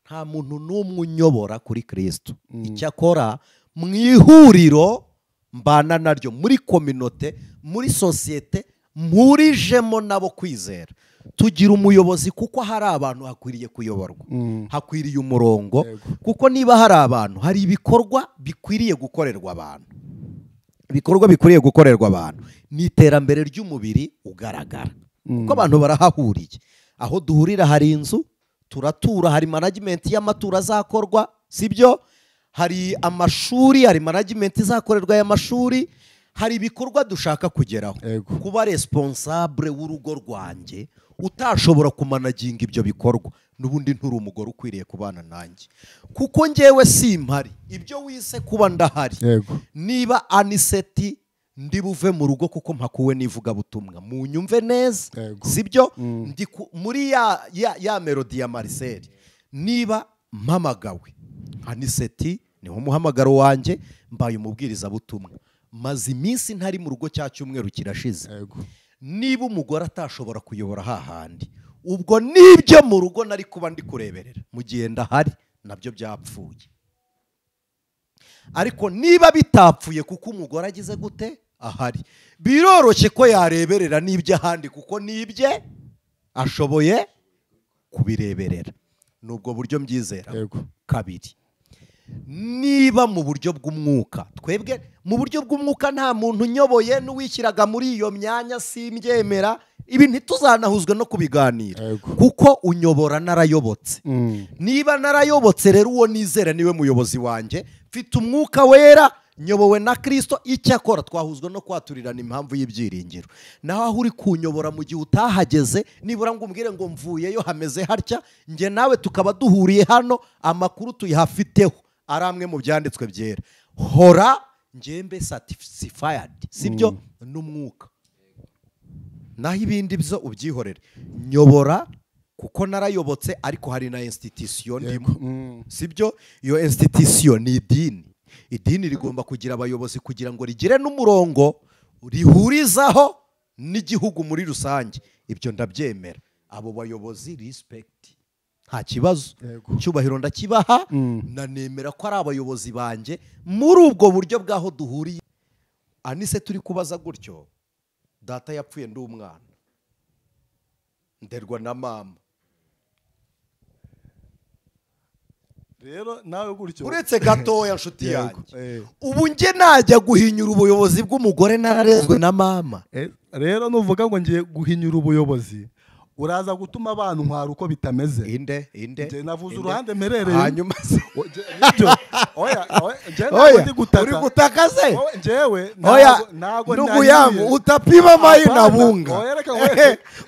nta muntu n'umwe unyobora kuri Kristo. Icyakora mu ihuriro mbana naryo, muri kominote, muri sosiyete mpurijemo nabo kwizera, tugira umuyobozi kuko hari abantu hakwiriye kuyoborwa, hakwiriye umurongo, kuko niba hari abantu, hari ibikorwa bikwiriye gukorerwa abantu. Ibikorwa bikwiriye gukorerwa abantu ni iterambere ry'umubiri ugaragara, kuko abantu barahahuriye. Aho duhurira hari inzu, turatura, hari management y'amatura azakorwa, sibyo? Hari amashuri, hari management izakorerwa y'amashuri, hari ibikorwa dushaka kugeraho. Kuba responsable w'urugo rwanjye utashobora kumanaginga ibyo bikorwa, n'ubundi nturi umugore ukwiriye kubana nanjye, kuko njyewe simpari. Ibyo wise kuba ndahari, niba aniseti ndi buve mu rugo kuko mpakuwe n'ivuga butumwa, munyumve neza, sibyo? Ndi muri ya melody ya Marcel, niba mpamagawe aniseti niho muhamagaro wanjye, mbaye umubwiriza butumwa, maze iminsi ntari mu rugo cya cyumweru kirashize. Niba umugore atashobora kuyobora hahandi, ubwo nibyo mu rugo nari kuba ndi kureberera mu gihe ndahari, nabyo byapfuye. Ariko niba bitapfuye kuko umugore agize gute ahari, biroroshye ko yareberera n'ibyo ahandi, kuko nibye ashoboye kubireberera. Nubwo buryo mbyizera. Kabiri, niba mu buryo bw'umwuka, twebwe mu buryo bw'umwuka nta muntu unyoboye n'uwishyiraga muri iyo myanya, simbyemera. Ibi ntituzanahuzwe no kubiganira, kuko unyobora narayobotse. Niba narayobotse rero uwo nizera niwe muyobozi wanjye, mfite umwuka wera, nyobowe na Kristo. Icyakora twahuzwe no kwaturirana impamvu y'ibyiringiro. Naho aho uri kunyobora mu gihe utahageze, nibura ngo umbwire ngo mvuyeyo hameze hatya, njye nawe tukaba duhuriye hano, amakuru tuyahafiteho ari amwe mu byanditswe byera, hora njyembe certified, sibyo? N'umwuka. Naho ibindi byo ubyihorere. Nyobora kuko narayobotse, ariko hari na institution ndimo, sibyo? Iyo institution ni idini. Idini rigomba kugira abayobozi kugira ngo rigire n'umurongo rihurizaho n'igihugu muri rusange. Ibyo ndabyemera. Abo bayobozi respect, nta kibazo, cyubahiro ndakibaha, nanemera ko ari abayobozi banjye muri ubwo buryo bwaho duhuriye. Anise turi kubaza gutyo, data yapfuye ndi umwana, nderwa na mama. Rero nawe gutyo, uretse gatoya nshuti yanjye, ubu nge najya guhinyura ubuyobozi bw'umugore nararezwe na mama. Rero nuvuga ngo ngiye guhinyura ubuyobozi, uraza gutuma abantu ntwara uko bitameze. inde Njye navuze uruhande mperereye. hanyuma se Nibyo. Oya uri gutaka se njyewe ntabwo ndugu yangu utapima mai na bunga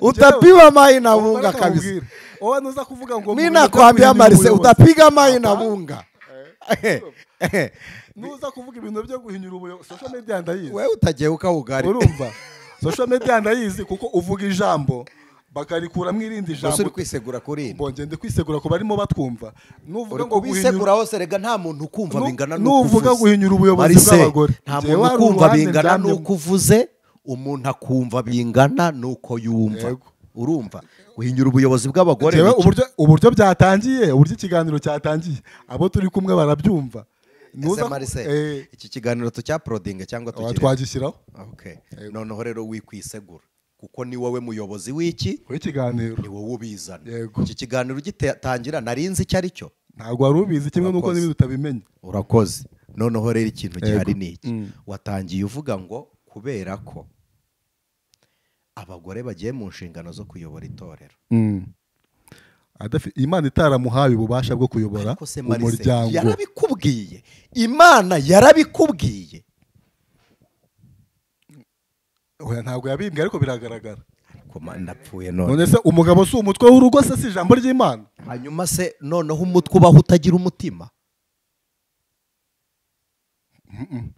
utapima mai na bunga kabisa. Oya nuza kuvuga ngo mimi nakwambia Marcel utapiga mai na bunga. Nuza kuvuga ibintu byo guhinyura ubuyobozi. Social media ndayizi. Wewe utagiye ukawugari. Urumva? Social media ndayizi kuko uvuga ijambo bakarikuramo irindi jambo. Uri kwisegura kuri inde? Ngende kwisegura ko barimo batwumva. Nuvuga ngo kwisegura hose rega nta muntu ukumva bingana nuko nuvuga guhinyura ubuyobozi bw'abagore. Nta muntu ukumva bingana nuko uvuze, umuntu akumva bingana nuko yumva. Urumva? Guhinyura ubuyobozi bw'abagore. Uburyo byatangiye, uburyo ikiganiro cyatangiye, abo turi kumwe barabyumva. Iki kiganiro tucyaprodinga cyangwa twagishyiraho. Okay. Noneho rero wikwisegura kuko ni wowe muyobozi w'iki w'ikiganiro, ni wowe ubizana. Iki kiganiro gitangira narinzi icyo ari cyo, ntabwo wari ubizi kimwe nuko n'ibindi utabimenye. Urakoze. Noneho rero ikintu gihari ni iki, watangiye uvuga ngo kubera ko abagore bagiye mu nshingano zo kuyobora itorero, Imana itaramuhaye ububasha bwo kuyobora umuryango. Yarabikubwiye, Imana yarabikubwiye. Oya ntabwo yabimbye ariko biragaragara. Ariko ndapfuye none. None se umugabo si umutwe w'urugo se si ijambo ry'Imana? Hanyuma se noneho umutwe ubaho utagira umutima?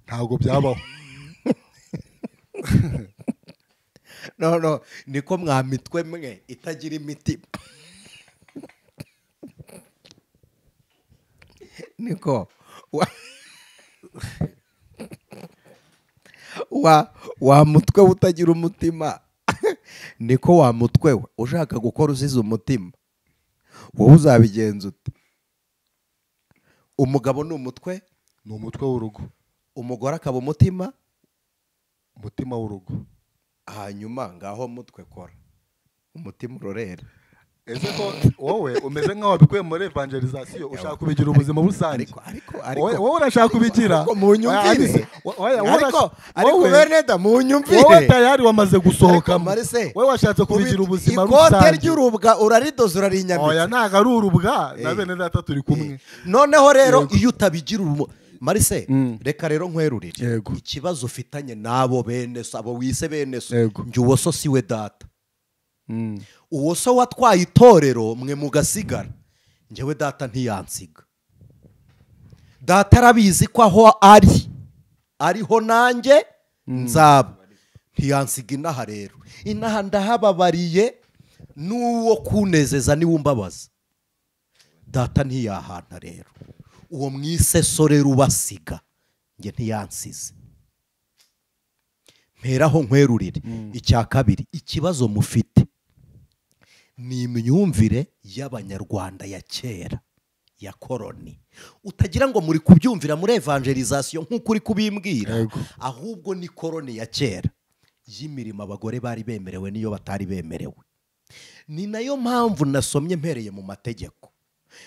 Ntabwo byabaho. No niko mwamitwe mwe itagira imitima. Niko wa mutwe utagira umutima. Niko wa mutwe we ushaka gukora uzize umutima, wowe uzabigenza ute? Umugabo ni umutwe, ni umutwe w'urugo. Umugore akaba umutima w'urugo. Hanyuma ngaho mutwe kora umutima urorera. Ese ko wowe umeze nk'aho wabikuye muri evangelization ushaka kubigira ubuzima busanzwe. Wowe urashaka kubigira mu nyumvire. Ariko Berneda mu nyumvire. Wowe tayari wamaze gusohoka. Wowe washatse kubigira ubuzima rusange. Ikote ry'urubwa uraridoza urarinyambitse. Oya ntago ari urubwa, na bene data turi kumwe. Noneho rero iyo utabigira Marcel, reka rero nkwerurire ikibazo ufitanye nabo bene so, abo wise bene so, njye uwo so siwe data. Uwo so watwaye itorero mwe mugasigara, njyewe data ntiyansiga. Data arabizi ko aho ariho nanjye nzaba, ntiyansiga inaha rero. Inaha ndahababariye n'uwo kunezeza niwe umbabaza. Data ntiyahana rero. Uwo mwise sore rubasiga, njye ntiyansize. Mperaho nkwerurire. Icya kabiri, ikibazo mufite ni imyumvire y'abanyarwanda ya kera ya koloni. Utagira ngo muri kubyumvira muri evangelization nk'uko uri kubimbwira, ahubwo ni koloni ya kera y'imirimo abagore bari bemerewe niyo batari bemerewe. Ni nayo mpamvu nasomye mpereye mu mategeko.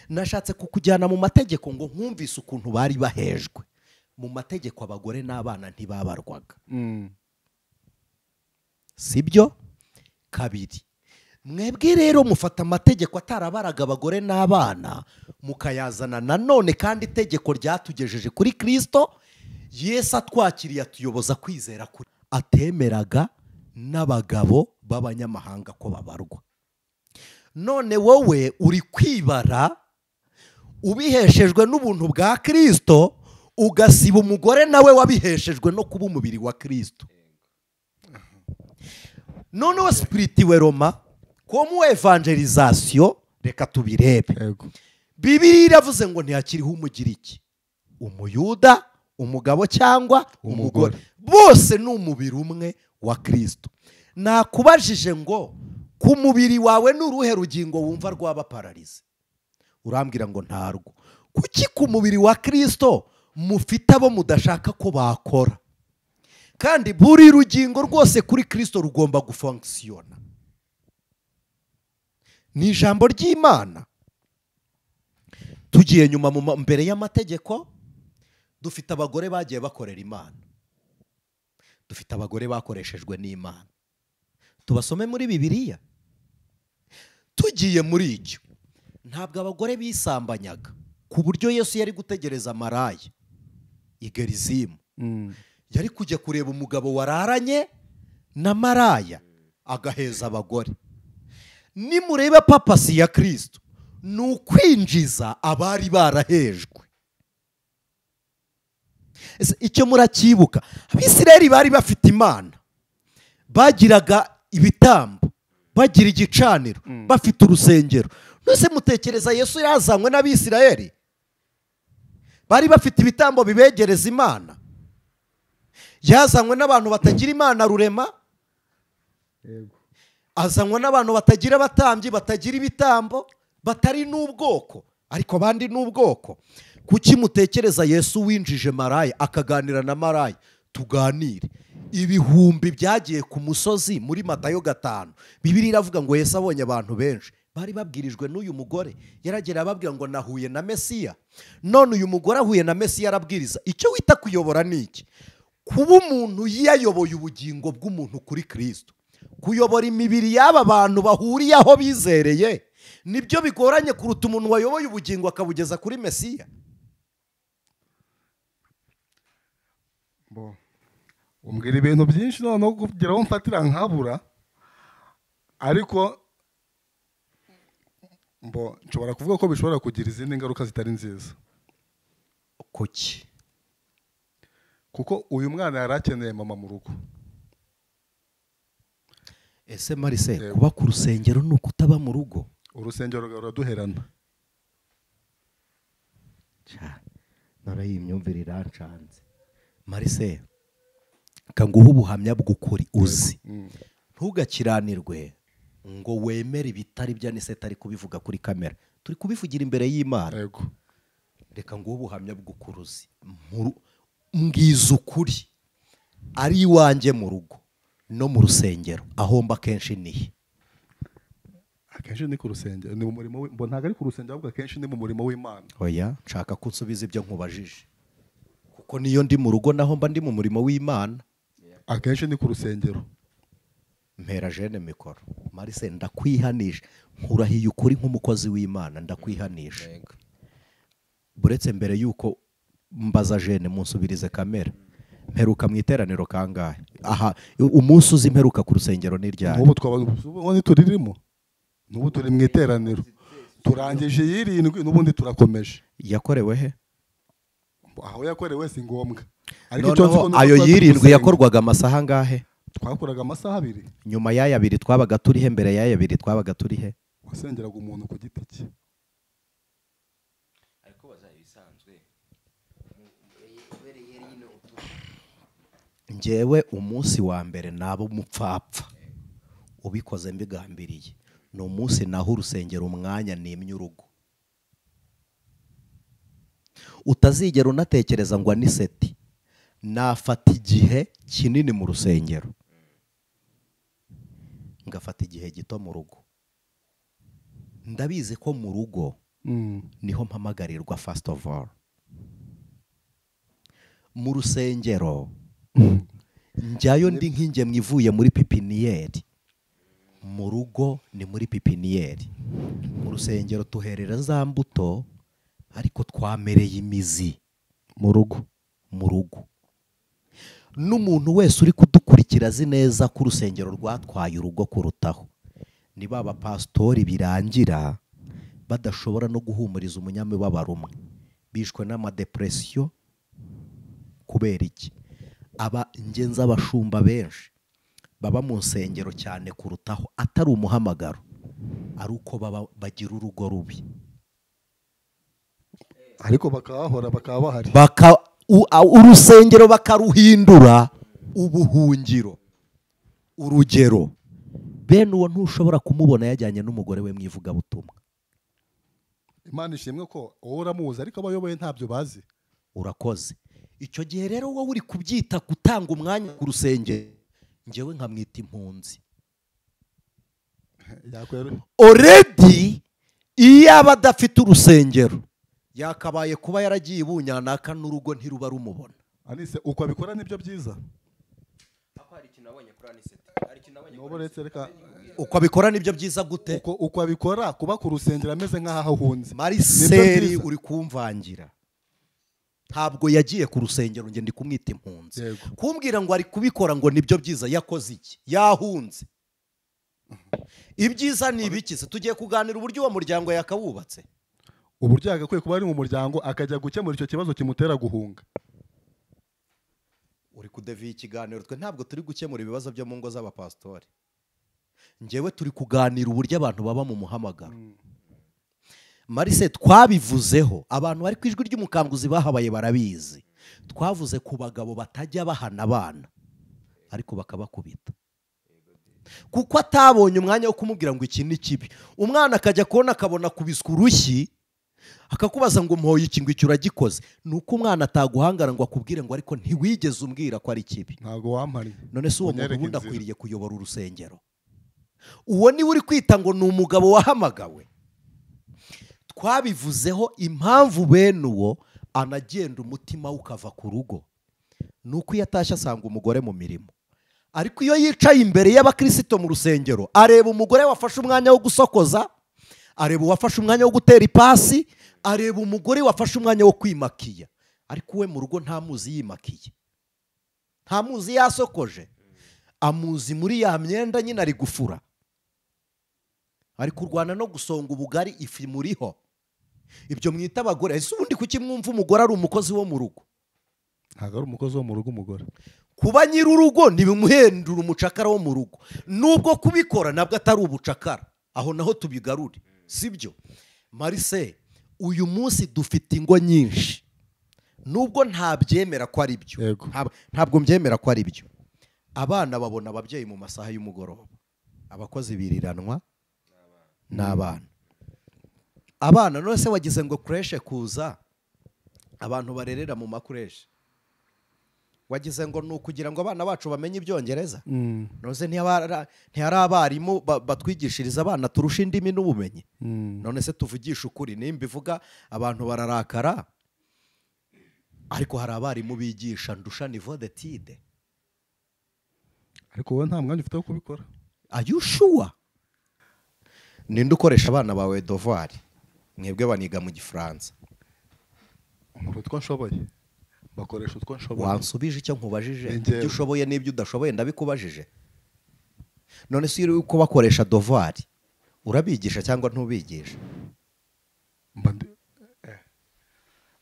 Nashatse kukujyana mu mategeko ngo nkumvise ukuntu bari bahejwe. Mu mategeko abagore n'abana ntibabarwaga. Sibyo? Kabiri, mwebwe rero mufata amategeko atarabaraga abagore n'abana mukayazana nanone, kandi itegeko ryatugejeje kuri Kristo. Yesu atwakiriye atuyoboza kwizera kuri atemeraga n'abagabo b'abanyamahanga ko babarwa. None wowe uri kwibara ubiheshejwe n'ubuntu bwa Kristo, ugasiba umugore nawe wabiheshejwe no kuba umubiri wa Kristo. Noneho spirituwe Roma komu evangelization reka tubirebe. Bibiliya iravuze ngo ntihakiriho umugiriki, umuyuda, umugabo cyangwa umugore, bose ni umubiri umwe wa Kristo. Nakubajije ngo ku mubiri wawe n'uruhe rugingo wumva rwaba paralize? Urambwira ngo ntarwo. Kuki ku mubiri wa Kristo mufite abo mudashaka ko bakora? Kandi buri rugingo rwose kuri Kristo rugomba gufunctiona. Ni ijambo ry'Imana. Tugiye nyuma mbere y'amategeko, dufite abagore bagiye bakorera Imana, dufite abagore bakoreshejwe n'Imana. Tubasome muri Bibiliya. tugiye muri icyo, ntabwo abagore bisambanyaga ku buryo Yesu yari gutegereza maraya i Gerizimu. Yari kujya kureba umugabo wararanye na maraya agaheza abagore. Nimureba papasi ya Kristo, ni ukwinjiza abari barahejwe. Icyo muracyibuka, Abisirayeli bari bafite Imana, bagiraga ibitambo, bagira igicaniro, bafite urusengero. Nose mutekereza Yesu yazanywe n'Abisirayeli? Bari bafite ibitambo bibegereza Imana? Yazanywe n'abantu batagira Imana rurema? Yego. Azanywe n'abantu batagira abatambyi, batagira ibitambo, batari n'ubwoko, ariko abandi n'ubwoko. Kuki mutekereza Yesu winjije maraya akaganira na maraya? Tuganire. Ibihumbi byagiye ku musozi muri Matayo 5. Bibiliya iravuga ngo Yesu abonye abantu benshi, bari babwirijwe n'uyu mugore, yaragera ababwira ngo nahuye na Mesiya. None uyu mugore ahuye na Mesiya arabwiriza. Icyo wita kuyobora ni iki? Kuba umuntu yayoboye ubugingo bw'umuntu kuri Kristo. Kuyobora imibiri y'aba bantu bahuriye aho bizereye nibyo bigoranye kuruta umuntu wayoboye ubugingo akabugeza kuri Mesiya. Umbwira ibintu byinshi noneho kugira ngo mfatira nkabura, ariko nshobora kuvuga ko bishobora kugira izindi ngaruka zitari nziza. Kuki? Kuko uyu mwana yari akeneye mama mu rugo. Ese Marise, kuba ku rusengero ni ukutaba mu rugo? Urusengero ruraduherana. Nara y'imyumvire irancanze. Marise, kanguha ubuhamya bw'ukuri uzi. Ntugakiranirwe ngo wemere ibitari bya Aniseta ari kubivuga kuri kamera. Turi kubivugira imbere y'Imana. Yego. Reka nguha ubuhamya bw'ukuri uzi. Mbwiza ukuri. Ari iwanjye mu rugo no mu rusengero ahomba kenshi nihe? Akenshi ni ku rusengero, ni mu murimo ntabwo ari ku rusengero, ahubwo akenshi ni mu murimo w'Imana. Oya, nshaka ko unsubiza ibyo nkubajije, kuko niyo ndi mu rugo naho mba ndi mu murimo w'Imana. Akenshi ni ku rusengero. Mpera Jene mikoro. Marise, ndakwihanisha, nkurahiye ukuri nk'umukozi w'Imana, ndakwihanisha. Buretse mbere yuko mbaza Jene munsubirize kamera. Mperuka mu iteraniro kangahe? Aha, umunsi uzi mperuka ku rusengero ni ryari? N'ubu twabone turirimo. N'ubu turi mu iteraniro. Turangije 7 n'ubundi turakomeje. Yakorewe he? Aho yakorewe si ngombwa. Ariko ayo 7 yakorwaga amasaha angahe? Twakoraga amasaha 2. Nyuma y'aya 2 twabaga turi he? Mbere y'aya 2 twabaga turi he? Wasengeraga umuntu ku giti cye. Ariko bazayisanzwe. Njyewe umunsi wa mbere nabo mupfapfa ubikoze mbigambiriye, ni umunsi naho urusengero umwanya nimye urugo. Utazigera unatekereza ngo Aniseti nafata igihe kinini mu rusengero, ngafata igihe gito mu rugo. Ndabizi ko mu rugo niho mpamagarirwa first of all. Mu rusengero njyayo ndi nk'ingemwe ivuye muri pipiniyeri. Mu rugo ni muri pipiniyeri. Mu rusengero tuherera za mbuto, ariko twamereye imizi mu rugo. N'umuntu wese uri kudukurikira azi neza ko urusengero rwatwaye urugo kurutaho. Ni baba pastori birangira badashobora no guhumuriza umunyamibabaro umwe, bishwe n'amadepresiyo. Kubera iki? Ngenza abashumba benshi baba mu nsengero cyane kurutaho, atari umuhamagaro, ari uko bagira urugo rubi, ariko bakahahora bakaba bahari, urusengero bakaruhindura ubuhungiro. Urugero, bene uwo ntushobora kumubona yajyanye n'umugore we mu ivugabutumwa. Imana ishimwe ko wowe uramuzi, ariko abayoboye ntabyo bazi. Urakoze. Icyo gihe rero wowe uri kubyita gutanga umwanya ku rusengero, njyewe nkamwita impunzi. Already iyo aba adafite urusengero yakabaye kuba yaragiye ibunyanaka n'urugo ntiruba rumubona. Anise, uko abikora nibyo byiza. Ako hari ikintu nabonye kuri Aniseti. Hari ikintu nabonye. N'ubu retse reka uko abikora nibyo byiza gute? uko abikora kuba ku rusengero ameze nk'aho ahunze. Mariseri uri kumvangira, ntabwo yagiye ku rusengero njye ndi kumwita impunzi. Kumbwira ngo ari kubikora ngo nibyo byiza, yakoze iki? Yahunze. Ibyiza ni ibikize. Tugiye kuganira uburyo uwo muryango yakawubatse, uburyo yagakwiye kuba ari mu muryango akajya gukemura icyo kibazo kimutera guhunga. Uri kudeviye ikiganiro. Twe ntabwo turi gukemura ibibazo byo mu ngo z'abapasitori, njyewe turi kuganira uburyo abantu baba mu muhamagaro. Marise, twabivuzeho, abantu bari ku ijwi ry'umukanguzi bahabaye barabizi. Twavuze ku bagabo batajya bahana abana ariko bakabakubita, kuko atabonye umwanya wo kumubwira ngo iki ni kibi. Umwana akajya kubona akabona kubiswa urushyi, akakubaza ngo mpoye iki, ngo icyo uragikoze. Nuko umwana ataguhangara ngo akubwire ngo ariko ntiwigeze umbwira ko ari kibi. Ntago wampari. None se uwo muntu ubundi akwiriye kuyobora urusengero? Uwo ni uri kwita ngo ni umugabo wahamagawe? Twabivuzeho impamvu bene uwo anagenda umutima we ukava ku rugo, nuko iyo atashye asanga umugore mu mirimo. Ariko iyo yicaye imbere y'abakristo mu rusengero, areba umugore wafashe umwanya wo gusokoza, areba uwafashe umwanya wo gutera ipasi, areba umugore wafashe umwanya wo kwimakiya. Ariko we mu rugo ntamuzi yimakiye, ntamuzi yasokoje, amuzi muri ya myenda nyine ari gufura, ari kurwana no gusonga ubugari ifi muriho. Ibyo mwita abagore. Ese ubundi kuki mwumva umugore ari umukozi wo mu rugo? Ntabwo ari umukozi wo mu rugo umugore. Kuba nyir'urugo ntibimuhendura umucakara wo mu rugo, nubwo kubikora nabwo atari ubucakara. Aho naho tubigarure, sibyo? Marise, uyu munsi dufite ingo nyinshi, nubwo ntabyemera ko ari byo, ntabwo mbyemera ko ari byo. Abana babona ababyeyi mu masaha y'umugoroba, abakozi biriranwa n'abana. Abana none se wagize ngo kureshe kuza, abantu barerera mu makureshe, wagize ngo ni ukugira ngo abana bacu bamenye ibyongereza? None se ntihari abarimu batwigishiriza abana turusha indimi n'ubumenyi? None se tuvugisha ukuri, nimba ivuga abantu bararakara, ariko hari abarimu bigisha ndusha niveau d'étude. Ariko wowe nta mwanya ufite wo kubikora. Are you sure? Ninde ukoresha abana bawe devoir? Mwebwe baniga mu Gifaransa. Utwo nshoboye bakoresha utwo nshoboye. Wansubije icyo nkubajije, ibyo ushoboye n'ibyo udashoboye ndabikubajije. None se uri uko bakoresha devoir, urabigisha cyangwa ntubigisha?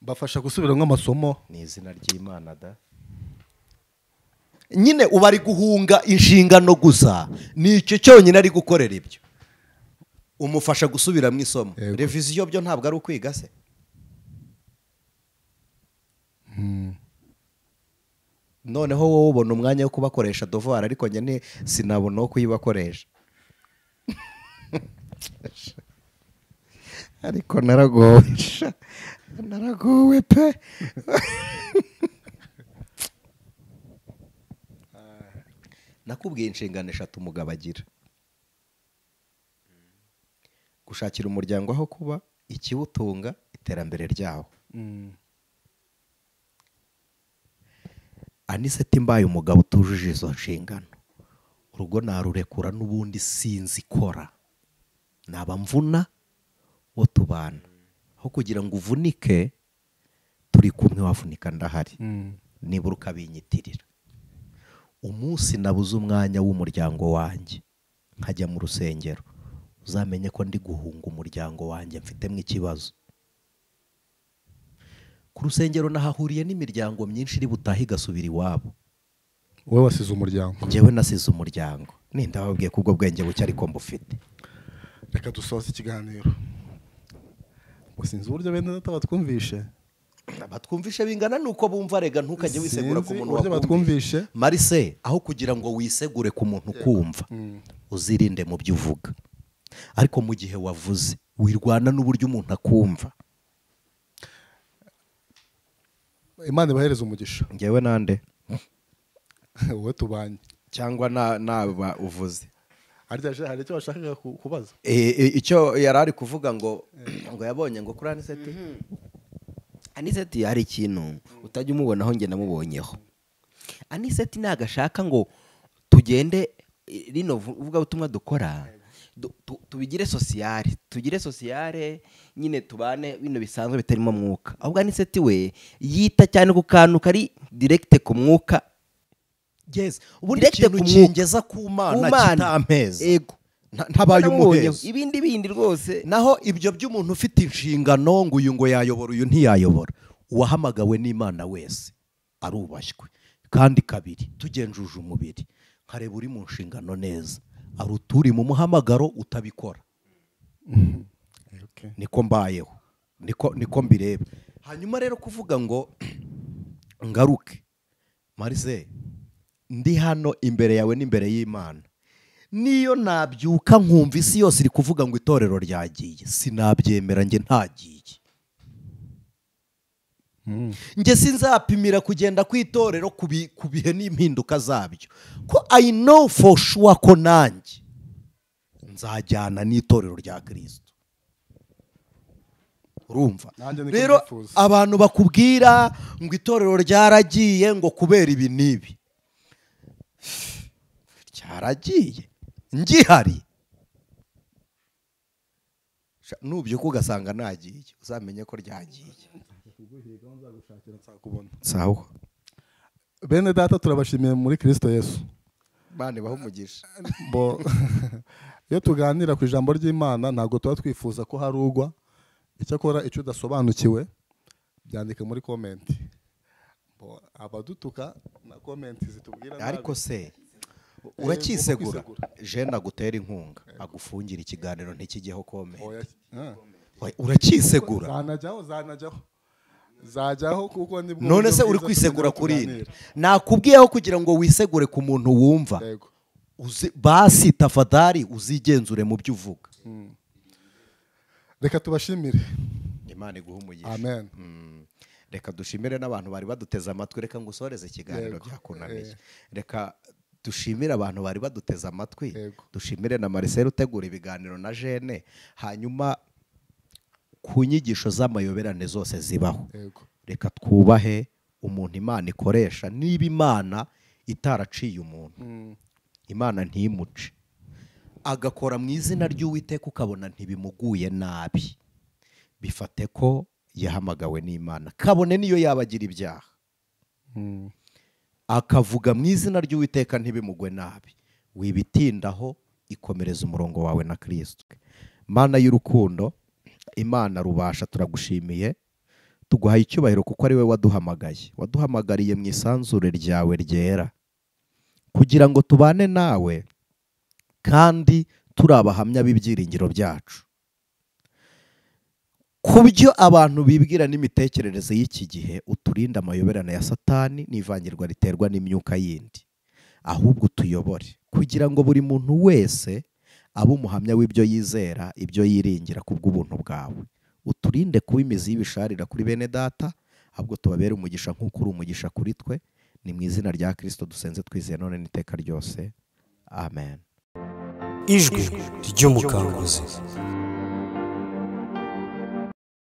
Bafasha gusubiramo amasomo. Ni izina ry'Imana da. Nyine uba ari guhunga inshingano gusa, ni icyo cyonyine ari gukorera ibyo. Umufasha gusubira mu isomo. Reviziyo byo ntabwo ari ukwiga se? Noneho wowe ubona umwanya wo kubakoresha devoir, ariko njye sinabona wo kuyibakoresha. Ariko naragowe pe. Nakubwiye inshingano 3 umugabo agira: gushakira umuryango aho kuba, ikiwutunga, iterambere ryawo. Aniseti mbaye umugabo utujuje izo nshingano, urugo narurekura n'ubundi sinzi ikora, naba mvuna wo tubana. Aho kugira ngo uvunike, turi kumwe, wavunika ndahari, nibura ukabinyitirira. Umunsi nabuze umwanya w'umuryango wanjye nkajya mu rusengero, uzamenye ko ndi guhunga umuryango wanjye, mfitemo ikibazo. Ku rusengero nahahuriye n'imiryango myinshi iri butaha igasubira iwabo. Wowe wasize umuryango? Njyewe nasize umuryango. Ndababwiye kubwo bwenge buke ariko mbufite. Reka dusoze ikiganiro. Musinzi uburyo bene data batwumvishe. Batwumvishe bingana nuko bumva, rega ntukajye wisegura ku muntu batwumvishe. Marise, aho kugira ngo wisegure ku muntu kumva, uzirinde mu byo uvuga. Ariko mu gihe wavuze, wirwana n'uburyo umuntu akumva. Imana ibahereza umugisha. Njyewe nande? Wowe tubanye. Cyangwa naba uvuze. Hari icyo washakaga kubaza? Icyo yarari kuvuga ngo yabonye ngo kuri Aniseti. Aniseti hari ikintu utajya umubonaho njye namubonyeho. Aniseti nagashaka ngo tugende rino uvugabutumwa dukora tubigire sosiyare, tugire sosiyare nyine, tubane bino bisanzwe bitarimo mwuka. ahubwo Aniseti we yita cyane ku kantu kari direkite ku mwuka. Yes, ubundi ikintu kingeza ku Mana kitampeza. Ego. Ntabaye umuhezo. Ibindi rwose. Naho ibyo by'umuntu ufite inshingano ngo uyu ngo yayobora uyu ntiyayobora. Uwahamagawe n'Imana wese arubashywe. Kandi kabiri tugenjuje umubiri. Nkareba uri mu nshingano neza. Ari uturi mu muhamagaro utabikora. Niko mbayeho. Niko mbireba. Hanyuma rero kuvuga ngo ngaruke. Marise, ndi hano imbere yawe n'imbere y'Imana. Niyo nabyuka nkumva isi yose iri kuvuga ngo itorero ryagiye, sinabyemera, nge ntagiye. Nge sinzapimira kugenda ku itorero ku bihe n'impinduka zabyo, ko I know for sure ko nanjye nzajyana n'itorero rya Kristo. Urumva rero abantu bakubwira ngo itorero ryaragiye ngo kubera ibi n'ibi, ryaragiye ngihari. Nubyuka ugasanga nagiye, uzamenye ko ryagiye. Sawa bene data, turabashimiye muri Kristo Yesu. Bane baho umugisha. Iyo tuganira ku ijambo ry'Imana ntabwo tuba twifuza ko hari ugwa. Icyakora icyo udasobanukiwe byandike muri komenti. Abadutuka na komenti zitubwira. Ariko se urakisegura, je nagutera inkunga agufungira ikiganiro ntikijyeho komenti. Urakisegura. Zajyaho kuko nibwo. None se uri kwisegura kuri ine? Nakubwiyeho kugira ngo wisegure ku muntu wumva. Basi tafadhali uzigenzure mu byo uvuga. Reka tubashimire. Imana iguhe umugisha. Amen. Reka dushimire n'abantu bari baduteze amatwi. Reka ngusoreze ikiganiro byakunaniye. Reka dushimire abantu bari baduteze amatwi. Dushimire na Marcel utegura ibiganiro na Jene. Hanyuma ku nyigisho z'amayoberane zose zibaho, reka twubahe umuntu Imana ikoresha. Niba Imana itaraciye umuntu, Imana ntimuce, agakora mu izina ry'Uwiteka ukabona ntibimuguye nabi, bifate ko yahamagawe n'Imana. Kabone niyo yabagira ibyaha, akavuga mu izina ry'Uwiteka ntibimugwe nabi, wibitindaho, ikomereza umurongo wawe na Kristo. Mana y'urukundo, Imana rubasha, turagushimiye, tuguhaye icyubahiro kuko ari we waduhamagariye mu isanzure ryawe ryera, kugira ngo tubane nawe kandi turi abahamya b'ibyiringiro byacu. Ku byo abantu bibwira n'imitekerereze y'iki gihe, uturinde amayoberane ya Satani n'ivangirwa riterwa n'imyuka yindi, ahubwo tuyobore kugira ngo buri muntu wese abe umuhamya w'ibyo yizera, ibyo yiringira kubw'ubuntu bwawe. Uturinde kuba imizi y'ibisharira kuri bene data, ahubwo tubabere umugisha nk'uko uri umugisha kuri twe. Ni mu izina rya Kristo dusenze twizeye none n'iteka ryose. Amen. Ijwi ry'umukanguzi.